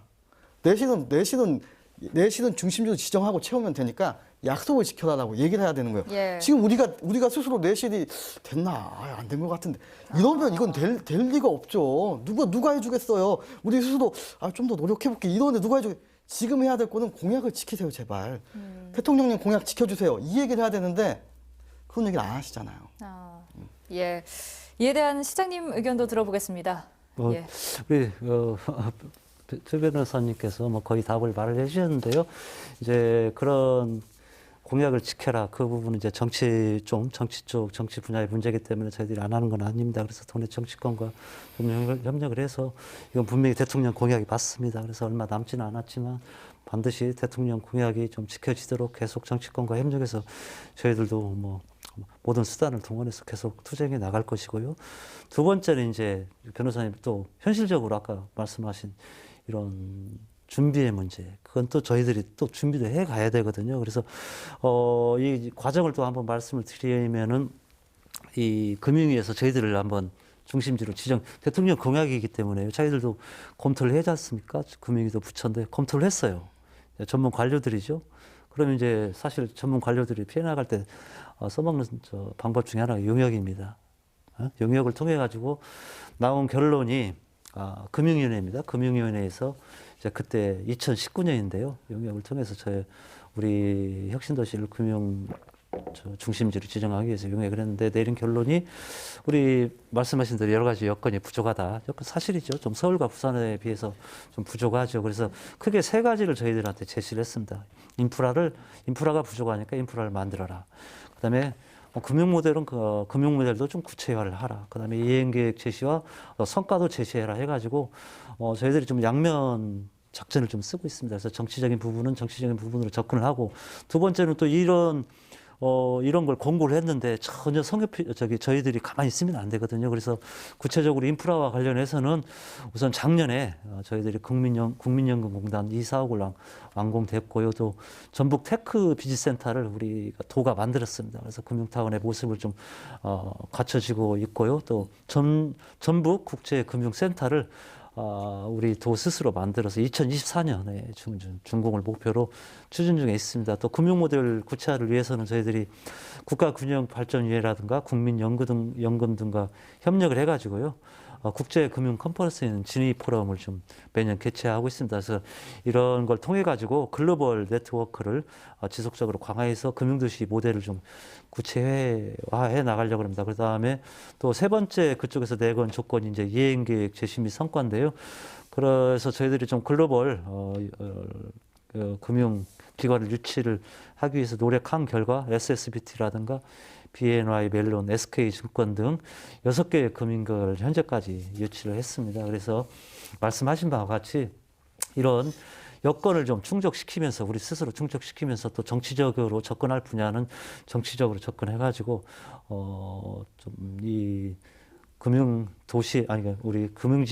내실은 중심지로 지정하고 채우면 되니까 약속을 지켜라라고 얘기를 해야 되는 거예요. 예. 지금 우리가 스스로 내실이 됐나 안 된 것 같은데 이러면 이건 될 리가 없죠. 누가 해주겠어요. 우리 스스로 좀 더 노력해볼게 이러는데 누가 해주겠? 지금 해야 될 거는 공약을 지키세요, 제발. 대통령님 공약 지켜주세요. 이 얘기를 해야 되는데 그런 얘기를 안 하시잖아요. 예, 이에 대한 시장님 의견도 들어보겠습니다. 예. 우리 최 변호사님께서 뭐 거의 답을 말을 해주셨는데요. 이제 그런 공약을 지켜라. 그 부분은 이제 정치 분야의 문제이기 때문에 저희들이 안 하는 건 아닙니다. 그래서 동네 정치권과 협력을 해서 이건 분명히 대통령 공약이 맞습니다. 그래서 얼마 남지는 않았지만 반드시 대통령 공약이 좀 지켜지도록 계속 정치권과 협력해서 저희들도 뭐 모든 수단을 동원해서 계속 투쟁해 나갈 것이고요. 두 번째는 이제 변호사님 또 현실적으로 아까 말씀하신 이런 준비의 문제, 그건 또 저희들이 또 준비도 해 가야 되거든요. 그래서 이 과정을 또 한번 말씀을 드리면은 이 금융위에서 저희들을 한번 중심지로 대통령 공약이기 때문에 저희들도 검토를 해지 않습니까? 금융위도 부처인데 검토를 했어요. 전문 관료들이죠. 그러면 이제 사실 전문 관료들이 피해 나갈 때 써먹는 방법 중에 하나가 용역입니다. 용역을 통해 가지고 나온 결론이 금융위원회입니다. 금융위원회에서 이제 그때 2019년인데요. 용역을 통해서 우리 혁신도시를 금융 중심지로 지정하기 위해서 용역을 했는데 내린 결론이 우리 말씀하신 대로 여러 가지 여건이 부족하다. 여건 사실이죠. 좀 서울과 부산에 비해서 좀 부족하죠. 그래서 크게 세 가지를 저희들한테 제시를 했습니다. 인프라가 부족하니까 인프라를 만들어라. 그다음에 금융 모델도 좀 구체화를 하라. 그다음에 이행계획 제시와 성과도 제시해라 해가지고 저희들이 좀 양면 작전을 좀 쓰고 있습니다. 그래서 정치적인 부분으로 접근을 하고, 두 번째는 또 이런 걸 공고를 했는데 전혀 저희들이 가만히 있으면 안 되거든요. 그래서 구체적으로 인프라와 관련해서는 우선 작년에 저희들이 국민연금공단 이 사업을 완공됐고요. 또 전북 테크 비즈센터를 우리가 도가 만들었습니다. 그래서 금융타운의 모습을 좀 갖춰지고 있고요. 또 전북 국제금융센터를 우리 도 스스로 만들어서 2024년에 준공을 목표로 추진 중에 있습니다. 또 금융 모델 구체화를 위해서는 저희들이 국가균형발전위원회라든가 국민연금 등과 협력을 해가지고요. 국제금융 컨퍼런스인 지니 포럼을 좀 매년 개최하고 있습니다. 그래서 이런 걸 통해 가지고 글로벌 네트워크를 지속적으로 강화해서 금융도시 모델을 좀 구체화해 나가려고 합니다. 그 다음에 또 세 번째 그쪽에서 내건 조건이 이제 이행계획 제시 및 성과인데요. 그래서 저희들이 좀 글로벌 금융기관을 유치를 하기 위해서 노력한 결과 SSBT라든가 BNY 멜론, SK증권 등 6개의 금융기관을 현재까지 유치를 했습니다. 그래서 말씀하신 바와 같이 이런 여건을 좀 충족시키면서 우리 스스로 충족시키면서 또 정치적으로 접근할 분야는 정치적으로 접근해가지고 좀 이 금융도시 우리 금융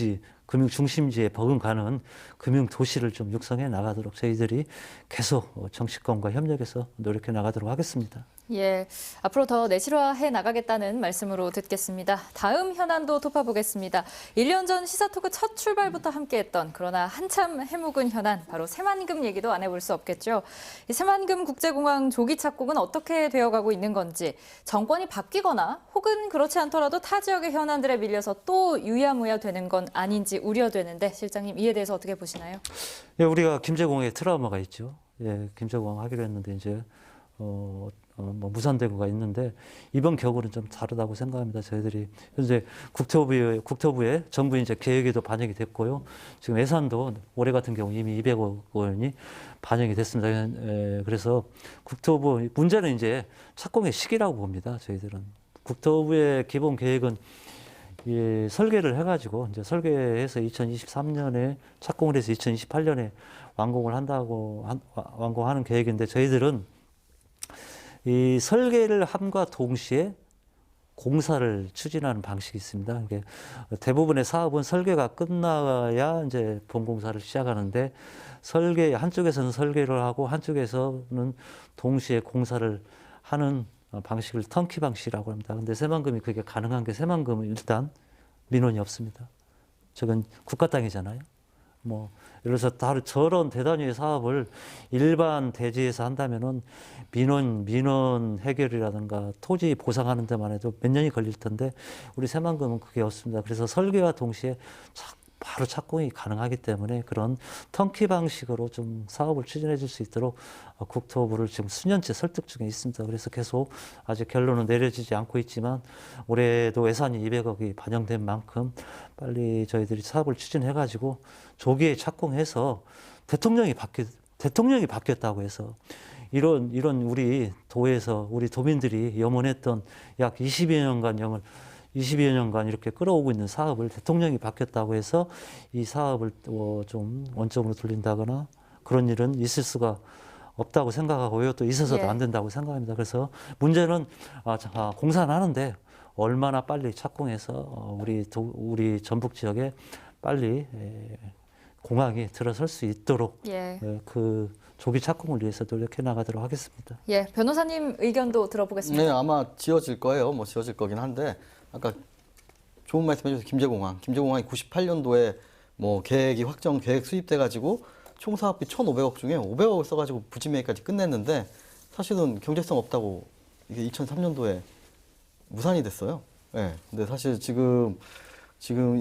중심지에 버금가는 금융 도시를 좀 육성해 나가도록 저희들이 계속 정치권과 협력해서 노력해 나가도록 하겠습니다. 예, 앞으로 더 내실화해 나가겠다는 말씀으로 듣겠습니다. 다음 현안도 짚어보겠습니다. 1년 전 시사토크 첫 출발부터 함께했던 그러나 한참 해묵은 현안, 바로 새만금 얘기도 안 해볼 수 없겠죠. 이 새만금 국제공항 조기 착공은 어떻게 되어가고 있는 건지, 정권이 바뀌거나 혹은 그렇지 않더라도 타 지역의 현안들에 밀려서 또 유야무야 되는 건 아닌지 우려되는데, 실장님 이에 대해서 어떻게 보시나요? 예, 우리가 김제공항에 트라우마가 있죠. 예, 김제공항 하기로 했는데 이제 무산되고가 있는데 이번 격으로는 좀 다르다고 생각합니다. 저희들이 현재 국토부에 정부 이제 계획에도 반영이 됐고요. 지금 예산도 올해 같은 경우 이미 200억 원이 반영이 됐습니다. 그래서 국토부 문제는 이제 착공의 시기라고 봅니다. 저희들은 국토부의 기본 계획은 설계를 해가지고 이제 설계해서 2023년에 착공을 해서 2028년에 완공하는 계획인데 저희들은 이 설계를 함과 동시에 공사를 추진하는 방식이 있습니다. 이게 대부분의 사업은 설계가 끝나야 이제 본공사를 시작하는데 한쪽에서는 설계를 하고 한쪽에서는 동시에 공사를 하는 방식을 턴키 방식이라고 합니다. 근데 새만금이 그게 가능한 게 새만금은 일단 민원이 없습니다. 저건 국가 땅이잖아요. 예를 들어서 저런 대단위의 사업을 일반 대지에서 한다면은 민원 해결이라든가 토지 보상하는 데만 해도 몇 년이 걸릴 텐데 우리 새만금은 그게 없습니다. 그래서 설계와 동시에 바로 착공이 가능하기 때문에 그런 턴키 방식으로 좀 사업을 추진해 줄 수 있도록 국토부를 지금 수년째 설득 중에 있습니다. 그래서 계속 아직 결론은 내려지지 않고 있지만 올해도 예산이 200억이 반영된 만큼 빨리 저희들이 사업을 추진해 가지고 조기에 착공해서 대통령이 바뀌었다고 해서 이런 우리 도에서 우리 도민들이 염원했던 약 20여 년간 이렇게 끌어오고 있는 사업을 대통령이 바뀌었다고 해서 이 사업을 좀 원점으로 돌린다거나 그런 일은 있을 수가 없다고 생각하고요. 또 있어서도 예. 안 된다고 생각합니다. 그래서 문제는 공사는 하는데 얼마나 빨리 착공해서 우리 전북 지역에 빨리 공항이 들어설 수 있도록 예. 그 조기 착공을 위해서 노력해 나가도록 하겠습니다. 예, 변호사님 의견도 들어보겠습니다. 네, 아마 지어질 거예요. 뭐 지어질 거긴 한데 아까 좋은 말씀 해주셔서 김제공항이 98년도에 뭐 계획이 계획 수립돼 가지고 총 사업비 1,500억 중에 500억을 써가지고 부지매기까지 끝냈는데 사실은 경제성 없다고 이게 2003년도에 무산이 됐어요. 네, 근데 사실 지금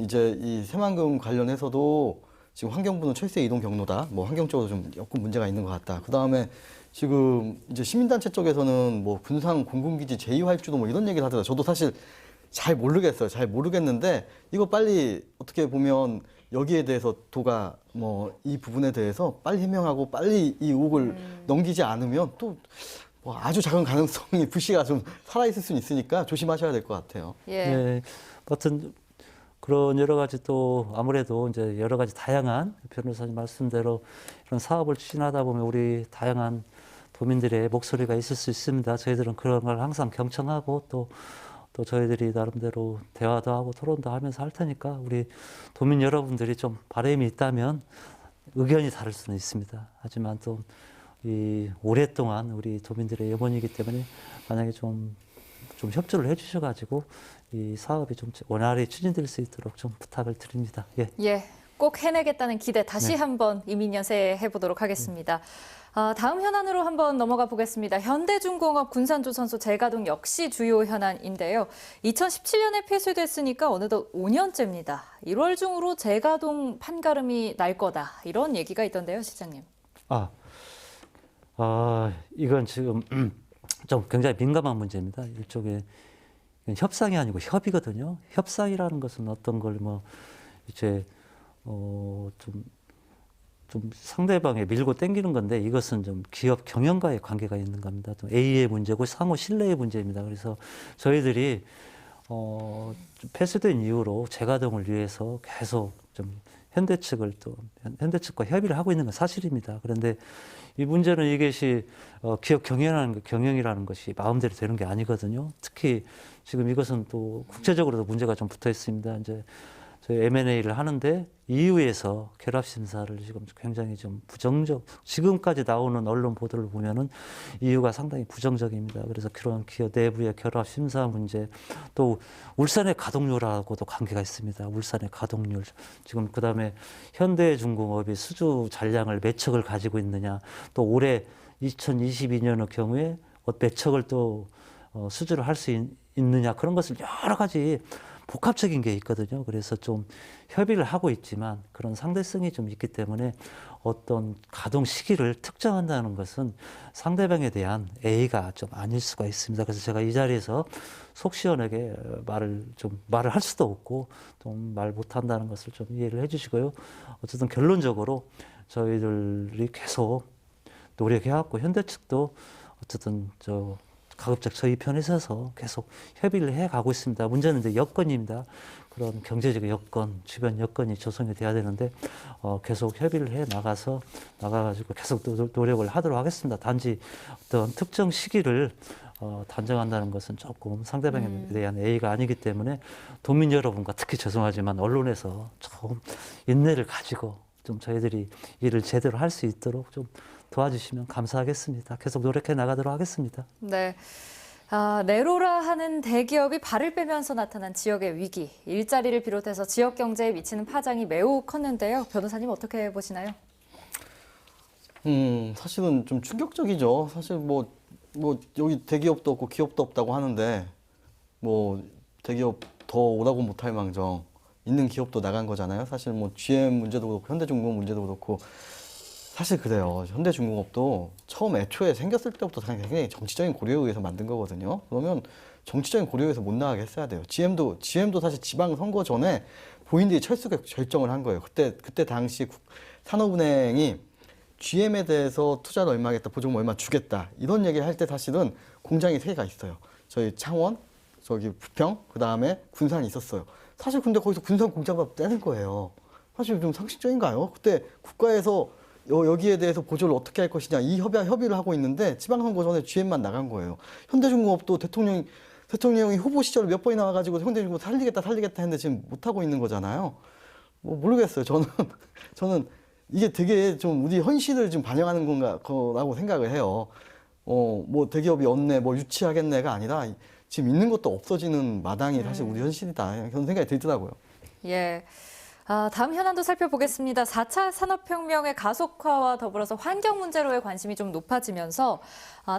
이제 이 새만금 관련해서도 지금 환경부는 철새 이동 경로다. 뭐 환경적으로 좀 여건 문제가 있는 것 같다. 그 다음에 지금 이제 시민단체 쪽에서는 뭐 군산 공군기지 제2활주도 뭐 이런 얘기를 하더라고요. 저도 사실 잘 모르겠어요. 잘 모르겠는데 이거 빨리 어떻게 보면 여기에 대해서 도가 뭐 이 부분에 대해서 빨리 해명하고 빨리 이 의혹을 넘기지 않으면 또 뭐 아주 작은 가능성이 불씨가 좀 살아있을 수는 있으니까 조심하셔야 될 것 같아요. 예. 네, 하여튼 그런 여러 가지 또 아무래도 이제 여러 가지 다양한 변호사님 말씀대로 이런 사업을 추진하다 보면 우리 다양한 도민들의 목소리가 있을 수 있습니다. 저희들은 그런 걸 항상 경청하고 또 저희들이 나름대로 대화도 하고 토론도 하면서 할 테니까 우리 도민 여러분들이 좀 바람이 있다면 의견이 다를 수는 있습니다. 하지만 또 이 오랫동안 우리 도민들의 염원이기 때문에 만약에 좀 협조를 해주셔가지고 이 사업이 좀 원활히 추진될 수 있도록 좀 부탁을 드립니다. 예. 예, 꼭 해내겠다는 기대 다시 한번 이민년 새해 해보도록 하겠습니다. 다음 현안으로 한번 넘어가 보겠습니다. 현대중공업 군산조선소 재가동 역시 주요 현안인데요. 2017년에 폐쇄됐으니까 어느덧 5년째입니다. 1월 중으로 재가동 판가름이 날 거다. 이런 얘기가 있던데요, 시장님. 이건 지금 좀 굉장히 민감한 문제입니다. 일종의 협상이 아니고 협의거든요. 협상이라는 것은 어떤 걸 뭐 이제 좀 상대방에 밀고 당기는 건데 이것은 좀 기업 경영과의 관계가 있는 겁니다. 또 A의 문제고 상호 신뢰의 문제입니다. 그래서 저희들이 좀 폐쇄된 이후로 재가동을 위해서 계속 좀 현대 측과 협의를 하고 있는 건 사실입니다. 그런데 이 문제는 이것이 기업 경영이라는 것이 마음대로 되는 게 아니거든요. 특히 지금 이것은 또 국제적으로도 문제가 좀 붙어 있습니다. 이제 저희 M&A를 하는데 EU에서 결합 심사를 지금 굉장히 좀 지금까지 나오는 언론 보도를 보면은 EU가 상당히 부정적입니다. 그래서 그런 기업 내부의 결합 심사 문제, 또 울산의 가동률하고도 관계가 있습니다. 울산의 가동률. 지금 그다음에 현대중공업이 수주 잔량을 몇 척을 가지고 있느냐, 또 올해 2022년의 경우에 몇 척을 또 수주를 할 수 있느냐, 그런 것을 여러 가지 복합적인 게 있거든요. 그래서 좀 협의를 하고 있지만 그런 상대성이 좀 있기 때문에 어떤 가동 시기를 특정한다는 것은 상대방에 대한 A가 좀 아닐 수가 있습니다. 그래서 제가 이 자리에서 속 시원하게 말을 할 수도 없고 좀 말 못한다는 것을 좀 이해를 해주시고요. 어쨌든 결론적으로 저희들이 계속 노력해왔고 현대 측도 어쨌든 가급적 저희 편에 서서 계속 협의를 해가고 있습니다. 문제는 이제 여건입니다. 그런 경제적 여건, 주변 여건이 조성이 돼야 되는데 계속 협의를 해 나가가지고 계속 노력을 하도록 하겠습니다. 단지 어떤 특정 시기를 단정한다는 것은 조금 상대방에 대한 A가 아니기 때문에 도민 여러분과 특히 죄송하지만 언론에서 좀 인내를 가지고 좀 저희들이 일을 제대로 할 수 있도록 좀 도와주시면 감사하겠습니다. 계속 노력해 나가도록 하겠습니다. 네. 내로라 하는 대기업이 발을 빼면서 나타난 지역의 위기, 일자리를 비롯해서 지역 경제에 미치는 파장이 매우 컸는데요. 변호사님 어떻게 보시나요? 사실은 좀 충격적이죠. 사실 뭐 여기 대기업도 없고 기업도 없다고 하는데 뭐 대기업 더 오라고 못할 망정 있는 기업도 나간 거잖아요. 사실 뭐 GM 문제도 그렇고 현대중공업 문제도 그렇고 사실 그래요. 현대중공업도 처음 애초에 생겼을 때부터 굉장히 정치적인 고려에 의해서 만든 거거든요. 그러면 정치적인 고려에 의해서 못 나가게 했어야 돼요. GM도 사실 지방선거 전에 본인들이 철수 결정을 한 거예요. 그때 당시 산업은행이 GM에 대해서 투자를 얼마 하겠다, 보조금 얼마 주겠다 이런 얘기를 할 때 사실은 공장이 3개가 있어요. 저희 창원, 저기 부평, 그 다음에 군산이 있었어요. 사실 근데 거기서 군산 공장을 떼는 거예요. 사실 좀 상식적인가요? 그때 국가에서 여기에 대해서 보조를 어떻게 할 것이냐 이 협의를 하고 있는데 지방선거 전에 GM만 나간 거예요. 현대중공업도 대통령이 후보 시절 몇 번이나 와가지고 현대중공업 살리겠다 했는데 지금 못 하고 있는 거잖아요. 뭐 모르겠어요. 저는 이게 되게 좀 우리 현실을 좀 반영하는 거라고 생각을 해요. 뭐 대기업이 없네, 뭐 유치하겠네가 아니라 지금 있는 것도 없어지는 마당이 사실 우리 현실이다. 그런 생각이 들더라고요. 예. 다음 현안도 살펴보겠습니다. 4차 산업혁명의 가속화와 더불어서 환경 문제로의 관심이 좀 높아지면서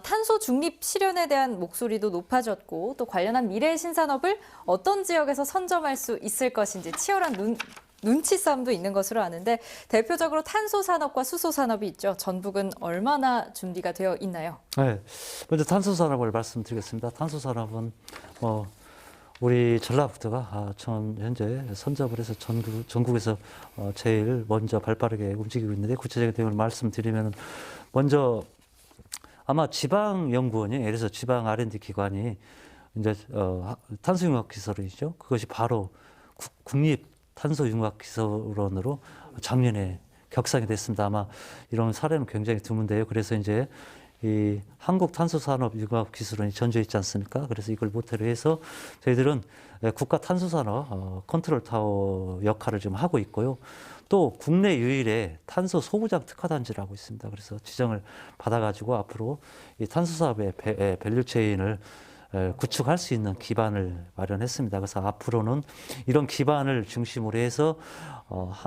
탄소 중립 실현에 대한 목소리도 높아졌고 또 관련한 미래 신산업을 어떤 지역에서 선점할 수 있을 것인지 치열한 눈치 싸움도 있는 것으로 아는데 대표적으로 탄소 산업과 수소 산업이 있죠. 전북은 얼마나 준비가 되어 있나요? 네, 먼저 탄소 산업을 말씀드리겠습니다. 탄소 산업은 우리 전라북도가 현재 선점을 해서 전국에서 제일 먼저 발빠르게 움직이고 있는데 구체적인 내용을 말씀드리면 먼저 아마 지방연구원이 예를 들어서 지방 R&D 기관이 이제 탄소융합 기술원이죠. 그것이 바로 국립 탄소융합 기술원으로 작년에 격상이 됐습니다. 아마 이런 사례는 굉장히 드문데요. 그래서 이제 이 한국탄소산업융합기술원이 전주에 있지 않습니까? 그래서 이걸 모태로 해서 저희들은 국가 탄소산업 컨트롤 타워 역할을 좀 하고 있고요. 또 국내 유일의 탄소 소부장 특화단지라고 있습니다. 그래서 지정을 받아가지고 앞으로 이 탄소사업의 밸류체인을 구축할 수 있는 기반을 마련했습니다. 그래서 앞으로는 이런 기반을 중심으로 해서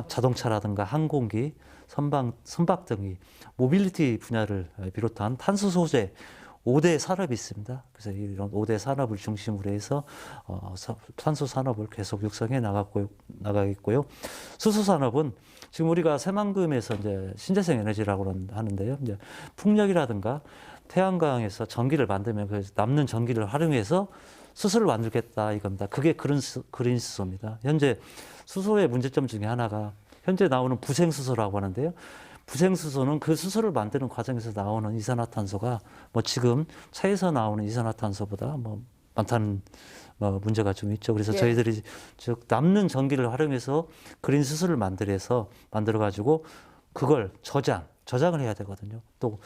자동차라든가 항공기, 선박 등이 모빌리티 분야를 비롯한 탄소 소재 5대 산업이 있습니다. 그래서 이런 5대 산업을 중심으로 해서 탄소 산업을 계속 육성해 나가겠고요. 수소 산업은 지금 우리가 새만금에서 이제 신재생 에너지라고 하는데요. 이제 풍력이라든가 태양광에서 전기를 만들면 그 남는 전기를 활용해서 수소를 만들겠다 이겁니다. 그게 그린 수소입니다. 현재 수소의 문제점 중에 하나가 현재 나오는 부생수소라고 하는데요. 부생수소는 그 수소를 만드는 과정에서 나오는 이산화탄소가 뭐 지금 차에서 나오는 이산화탄소보다 뭐 많다는 문제가 좀 있죠. 그래서 예. 저희들이 즉 남는 전기를 활용해서 그린 수소를 만들어가지고 그걸 저장을 해야 되거든요. 또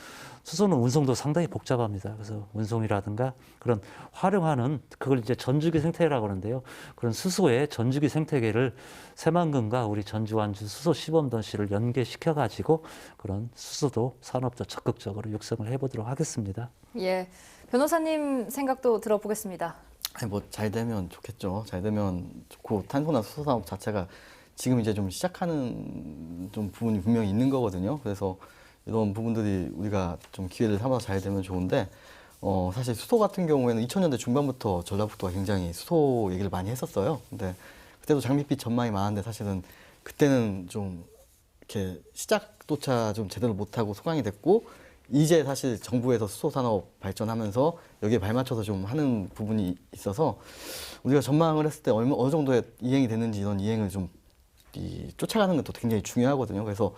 수소는 운송도 상당히 복잡합니다. 그래서 운송이라든가 그런 활용하는 그걸 이제 전주기 생태계라고 하는데요. 그런 수소의 전주기 생태계를 새만금과 우리 전주 완주 수소 시범도시를 연계시켜 가지고 그런 수소도 산업도 적극적으로 육성을 해보도록 하겠습니다. 예. 변호사님 생각도 들어보겠습니다. 아니 뭐 잘 되면 좋겠죠. 잘 되면 좋고 탄소나 수소 산업 자체가 지금 이제 좀 시작하는 좀 부분이 분명히 있는 거거든요. 그래서 이런 부분들이 우리가 좀 기회를 삼아서 잘 되면 좋은데 사실 수소 같은 경우에는 2000년대 중반부터 전라북도가 굉장히 수소 얘기를 많이 했었어요. 근데 그때도 장밋빛 전망이 많았는데 사실은 그때는 좀 이렇게 시작조차 좀 제대로 못하고 소강이 됐고 이제 사실 정부에서 수소 산업 발전하면서 여기에 발맞춰서 좀 하는 부분이 있어서 우리가 전망을 했을 때 어느 정도의 이행이 됐는지 이런 이행을 좀 쫓아가는 것도 굉장히 중요하거든요. 그래서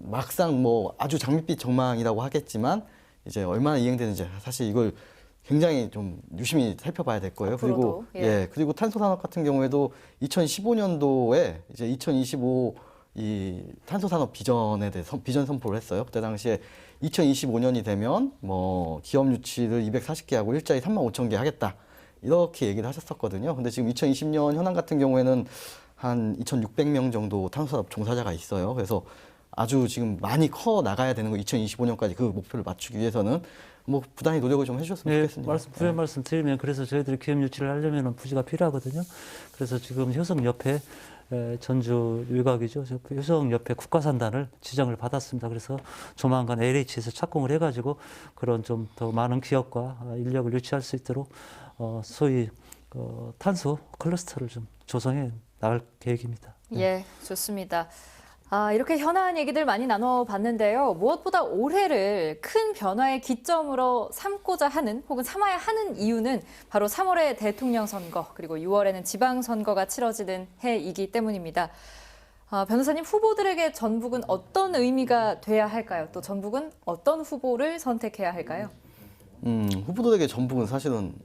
막상 뭐 아주 장밋빛 전망이라고 하겠지만 이제 얼마나 이행되는지 사실 이걸 굉장히 좀 유심히 살펴봐야 될 거예요. 앞으로도, 그리고 그리고 탄소 산업 같은 경우에도 2015년도에 이제 2025 이 탄소 산업 비전에 대해서 비전 선포를 했어요. 그때 당시에 2025년이 되면 뭐 기업 유치를 240개 하고 일자리 35,000개 하겠다. 이렇게 얘기를 하셨었거든요. 근데 지금 2020년 현황 같은 경우에는 한 2,600명 정도 탄소산업 종사자가 있어요. 그래서 아주 지금 많이 커 나가야 되는 거 2025년까지 그 목표를 맞추기 위해서는 뭐 부단히 노력을 좀 해주셨으면 좋겠습니다. 부연 말씀드리면 그래서 저희들이 기업 유치를 하려면 부지가 필요하거든요. 그래서 지금 효성 옆에 전주 일각이죠. 효성 옆에 국가산단을 지정을 받았습니다. 그래서 조만간 LH에서 착공을 해가지고 그런 좀 더 많은 기업과 인력을 유치할 수 있도록 소위 탄소 클러스터를 좀 조성해 나갈 계획입니다. 예, 좋습니다. 이렇게 현안 얘기들 많이 나눠봤는데요. 무엇보다 올해를 큰 변화의 기점으로 삼고자 하는 혹은 삼아야 하는 이유는 바로 3월에 대통령 선거 그리고 6월에는 지방선거가 치러지는 해이기 때문입니다. 변호사님, 후보들에게 전북은 어떤 의미가 돼야 할까요? 또 전북은 어떤 후보를 선택해야 할까요? 후보들에게 전북은 사실은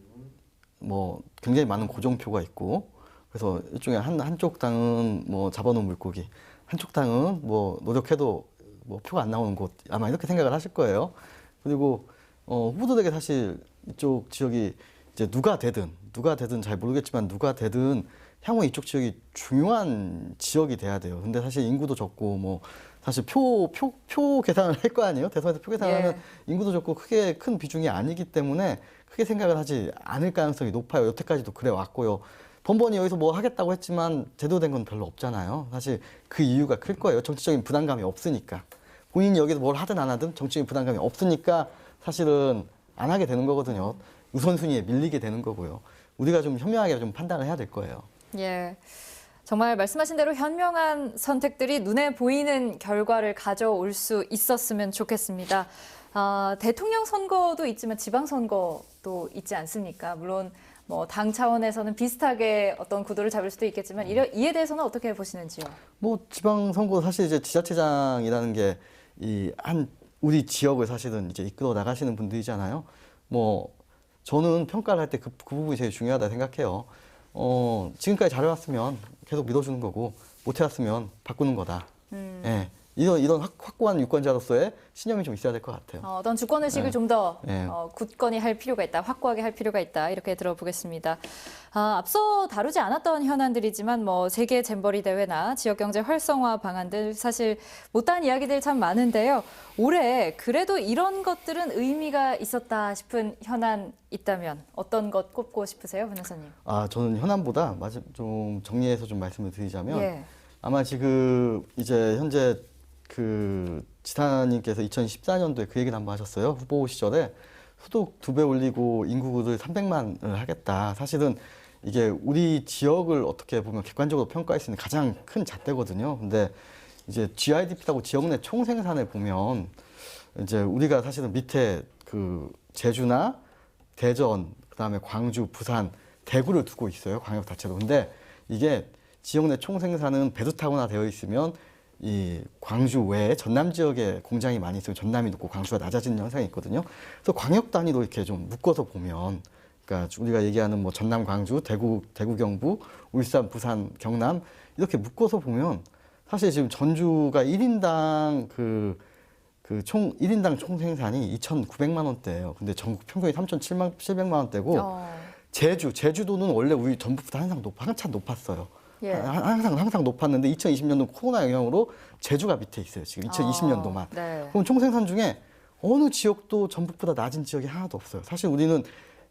뭐 굉장히 많은 고정표가 있고 그래서 일종의 한쪽 당은 뭐 잡아놓은 물고기, 한쪽 당은 뭐 노력해도 뭐 표가 안 나오는 곳 아마 이렇게 생각을 하실 거예요. 그리고 후보들에게 사실 이쪽 지역이 이제 누가 되든 잘 모르겠지만 누가 되든 향후에 이쪽 지역이 중요한 지역이 돼야 돼요. 근데 사실 인구도 적고 뭐 사실 표 계산을 할 거 아니에요? 대선에서 표 계산하면 인구도 적고 크게 큰 비중이 아니기 때문에 크게 생각을 하지 않을 가능성이 높아요. 여태까지도 그래 왔고요. 번번이 여기서 뭐 하겠다고 했지만 제대로 된 건 별로 없잖아요. 사실 그 이유가 클 거예요. 정치적인 부담감이 없으니까. 본인이 여기서 뭘 하든 안 하든 정치적인 부담감이 없으니까 사실은 안 하게 되는 거거든요. 우선순위에 밀리게 되는 거고요. 우리가 좀 현명하게 좀 판단을 해야 될 거예요. 예. 정말 말씀하신 대로 현명한 선택들이 눈에 보이는 결과를 가져올 수 있었으면 좋겠습니다. 대통령 선거도 있지만 지방 선거도 있지 않습니까? 물론 뭐 당 차원에서는 비슷하게 어떤 구도를 잡을 수도 있겠지만 이에 대해서는 어떻게 보시는지요? 뭐 지방 선거 사실 이제 지자체장이라는 게 우리 지역을 사실은 이제 이끌어 나가시는 분들이잖아요. 뭐 저는 평가를 할 때 그 부분이 제일 중요하다 생각해요. 지금까지 잘해왔으면 계속 믿어주는 거고 못해왔으면 바꾸는 거다. 예. 이런 확고한 유권자로서의 신념이 좀 있어야 될 것 같아요. 어떤 주권의식을 좀 더 네. 굳건히 할 필요가 있다, 확고하게 할 필요가 있다, 이렇게 들어보겠습니다. 앞서 다루지 않았던 현안들이지만 뭐 세계 잼버리 대회나 지역경제 활성화 방안들 사실 못다한 이야기들 참 많은데요. 올해 그래도 이런 것들은 의미가 있었다 싶은 현안 있다면 어떤 것 꼽고 싶으세요, 변호사님? 저는 현안보다 좀 정리해서 좀 말씀을 드리자면 예. 아마 지금 이제 현재 그 지사님께서 2014년도에 그 얘기를 한번 하셨어요. 후보 시절에 소득 2배 올리고 인구를 300만을 하겠다. 사실은 이게 우리 지역을 어떻게 보면 객관적으로 평가할 수 있는 가장 큰 잣대거든요. 근데 이제 GRDP라고 지역 내 총생산을 보면 이제 우리가 사실은 밑에 그 제주나 대전, 그다음에 광주, 부산, 대구를 두고 있어요. 광역 자체로. 근데 이게 지역 내 총생산은 배수타고나 되어 있으면 이 광주 외에 전남 지역에 공장이 많이 있으면 전남이 높고 광주가 낮아지는 현상이 있거든요. 그래서 광역 단위로 이렇게 좀 묶어서 보면, 그러니까 우리가 얘기하는 뭐 전남, 광주, 대구, 경부, 울산, 부산, 경남 이렇게 묶어서 보면 사실 지금 전주가 1인당 총 1인당 총 생산이 2,900만 원대예요. 근데 전국 평균이 3,700만 원대고 제주도는 원래 우리 전북보다 한참 높았어요. 예. 항상 높았는데 2020년도 코로나 영향으로 제주가 밑에 있어요. 지금 2020년도만. 네. 그럼 총생산 중에 어느 지역도 전북보다 낮은 지역이 하나도 없어요. 사실 우리는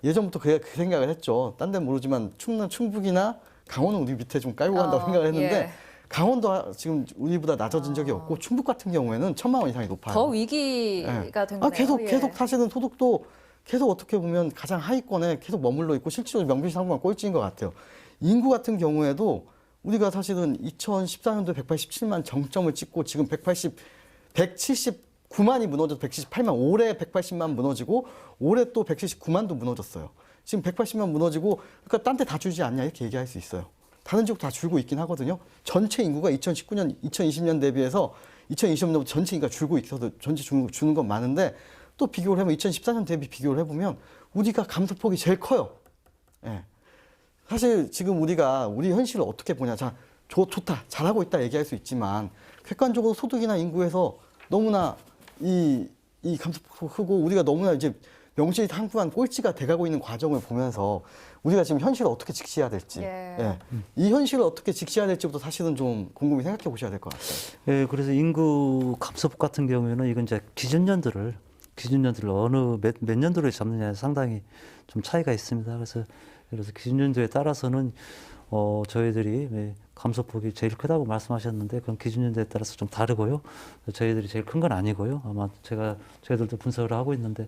예전부터 그 생각을 했죠. 딴 데는 모르지만 충북이나 강원은 우리 밑에 좀 깔고 간다고 생각을 했는데 예. 강원도 지금 우리보다 낮아진 적이 없고 충북 같은 경우에는 1,000만 원 이상이 높아요. 더 위기가 된 거네요. 계속 사실은 소득도 계속 어떻게 보면 가장 하위권에 계속 머물러 있고 실질적으로 명필 상품만 꼴찌인 것 같아요. 인구 같은 경우에도 우리가 사실은 2014년도에 187만 정점을 찍고 지금 179만이 무너져서 178만, 올해 180만 무너지고 올해 또 179만도 무너졌어요. 지금 180만 무너지고 그러니까 딴 데 다 줄지 않냐 이렇게 얘기할 수 있어요. 다른 지역 다 줄고 있긴 하거든요. 전체 인구가 2019년, 2020년 대비해서 2020년부터 전체 인구가 줄고 있어도 전체 주는 건 많은데 또 비교를 해보면 2014년 대비 비교를 해보면 우리가 감소폭이 제일 커요. 예. 사실 지금 우리 현실을 어떻게 보냐. 자, 좋다, 잘하고 있다 얘기할 수 있지만 객관적으로 소득이나 인구에서 너무나 이 감소폭이 크고 우리가 너무나 이제 명실상부한 꼴찌가 돼가고 있는 과정을 보면서 우리가 지금 현실을 어떻게 직시해야 될지, 이 현실을 어떻게 직시해야 될지부터 사실은 좀 곰곰이 생각해 보셔야 될 것 같아요. 예, 그래서 인구 감소폭 같은 경우에는 이건 이제 기준년들을 어느 몇 년도로 잡느냐에 상당히 좀 차이가 있습니다. 그래서 기준연도에 따라서는 저희들이 감소폭이 제일 크다고 말씀하셨는데 그건 기준연도에 따라서 좀 다르고요. 저희들이 제일 큰 건 아니고요. 아마 저희들도 분석을 하고 있는데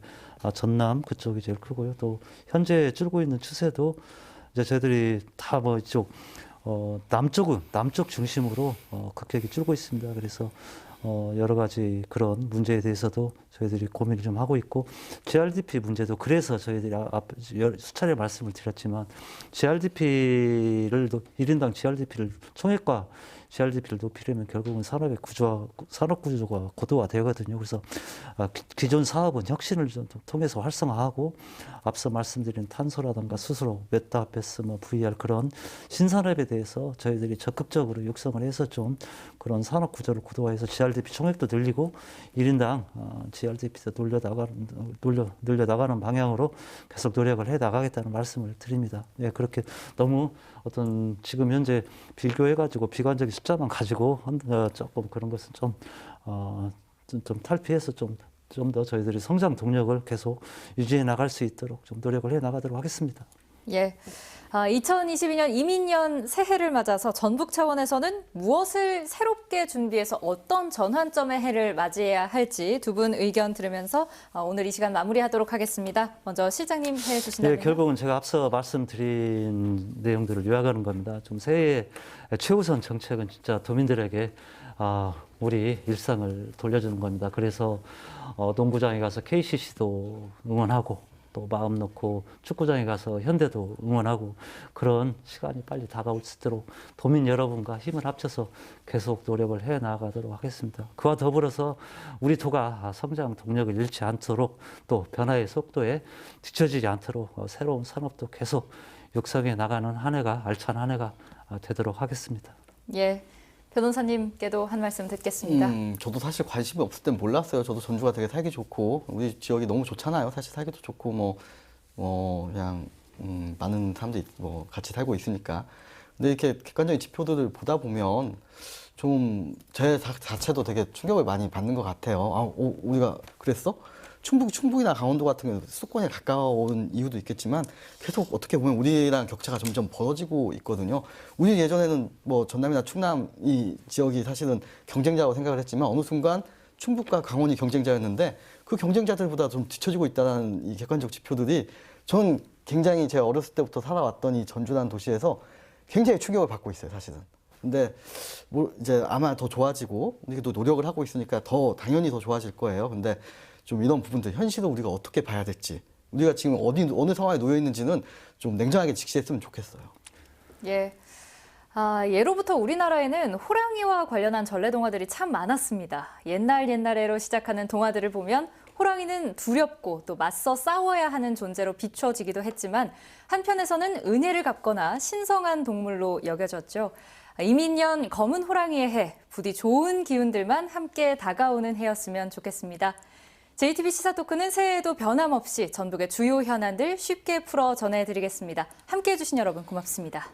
전남 그쪽이 제일 크고요. 또 현재 줄고 있는 추세도 이제 저희들이 다 뭐 이쪽 남쪽 중심으로 급격히 줄고 있습니다. 그래서 여러 가지 그런 문제에 대해서도 저희들이 고민을 좀 하고 있고 GRDP 문제도 그래서 저희들이 수차례 말씀을 드렸지만 GRDP를 1인당 GRDP를 총액과 GRDP를 높이려면 결국은 산업 구조가 고도화되거든요. 그래서 기존 사업은 혁신을 좀 통해서 활성화하고 앞서 말씀드린 탄소라든가 수소로 메타베스, VR 그런 신산업에 대해서 저희들이 적극적으로 육성을 해서 좀 그런 산업 구조를 고도화해서 GRDP 총액도 늘리고 1인당 GRDP도 늘려나가는 방향으로 계속 노력을 해 나가겠다는 말씀을 드립니다. 예, 그렇게 너무 어떤 지금 현재 비교해가지고 비관적인 숫자만 가지고 조금 그런 것은 좀 탈피해서 좀 더 저희들이 성장 동력을 계속 유지해 나갈 수 있도록 좀 노력을 해 나가도록 하겠습니다. 예. 2022년 이민년 새해를 맞아서 전북 차원에서는 무엇을 새롭게 준비해서 어떤 전환점의 해를 맞이해야 할지 두 분 의견 들으면서 오늘 이 시간 마무리하도록 하겠습니다. 먼저 실장님 해주신다면요. 네, 결국은 제가 앞서 말씀드린 내용들을 요약하는 겁니다. 좀 새해 최우선 정책은 진짜 도민들에게 우리 일상을 돌려주는 겁니다. 그래서 농구장에 가서 KCC도 응원하고 또 마음 놓고 축구장에 가서 현대도 응원하고 그런 시간이 빨리 다가올 수 있도록 도민 여러분과 힘을 합쳐서 계속 노력을 해 나가도록 하겠습니다. 그와 더불어서 우리 도가 성장 동력을 잃지 않도록 또 변화의 속도에 뒤처지지 않도록 새로운 산업도 계속 육성해 나가는 한 해가 알찬 한 해가 되도록 하겠습니다. 예. 변호사님께도 한 말씀 듣겠습니다. 저도 사실 관심이 없을 땐 몰랐어요. 저도 전주가 되게 살기 좋고 우리 지역이 너무 좋잖아요. 사실 살기도 좋고 그냥 많은 사람들이 같이 살고 있으니까. 근데 이렇게 객관적인 지표들을 보다 보면 좀 제 자체도 되게 충격을 많이 받는 것 같아요. 우리가 그랬어? 충북이나 강원도 같은 경우는 수도권에 가까운 이유도 있겠지만 계속 어떻게 보면 우리랑 격차가 점점 벌어지고 있거든요. 우리 예전에는 전남이나 충남 이 지역이 사실은 경쟁자라고 생각을 했지만 어느 순간 충북과 강원이 경쟁자였는데 그 경쟁자들보다 좀 뒤처지고 있다는 이 객관적 지표들이 저는 굉장히 제가 어렸을 때부터 살아왔던 이 전주라는 도시에서 굉장히 충격을 받고 있어요, 사실은. 근데 이제 아마 더 좋아지고 우리도 노력을 하고 있으니까 당연히 더 좋아질 거예요. 근데 좀 이런 부분들 현실을 우리가 어떻게 봐야 될지 우리가 지금 어느 상황에 놓여 있는지는 좀 냉정하게 직시했으면 좋겠어요. 예. 예로부터 우리나라에는 호랑이와 관련한 전래 동화들이 참 많았습니다. 옛날에로 시작하는 동화들을 보면 호랑이는 두렵고 또 맞서 싸워야 하는 존재로 비춰지기도 했지만 한편에서는 은혜를 갚거나 신성한 동물로 여겨졌죠. 이민년 검은 호랑이의 해, 부디 좋은 기운들만 함께 다가오는 해였으면 좋겠습니다. JTB 시사토크는 새해에도 변함없이 전북의 주요 현안들 쉽게 풀어 전해드리겠습니다. 함께해 주신 여러분 고맙습니다.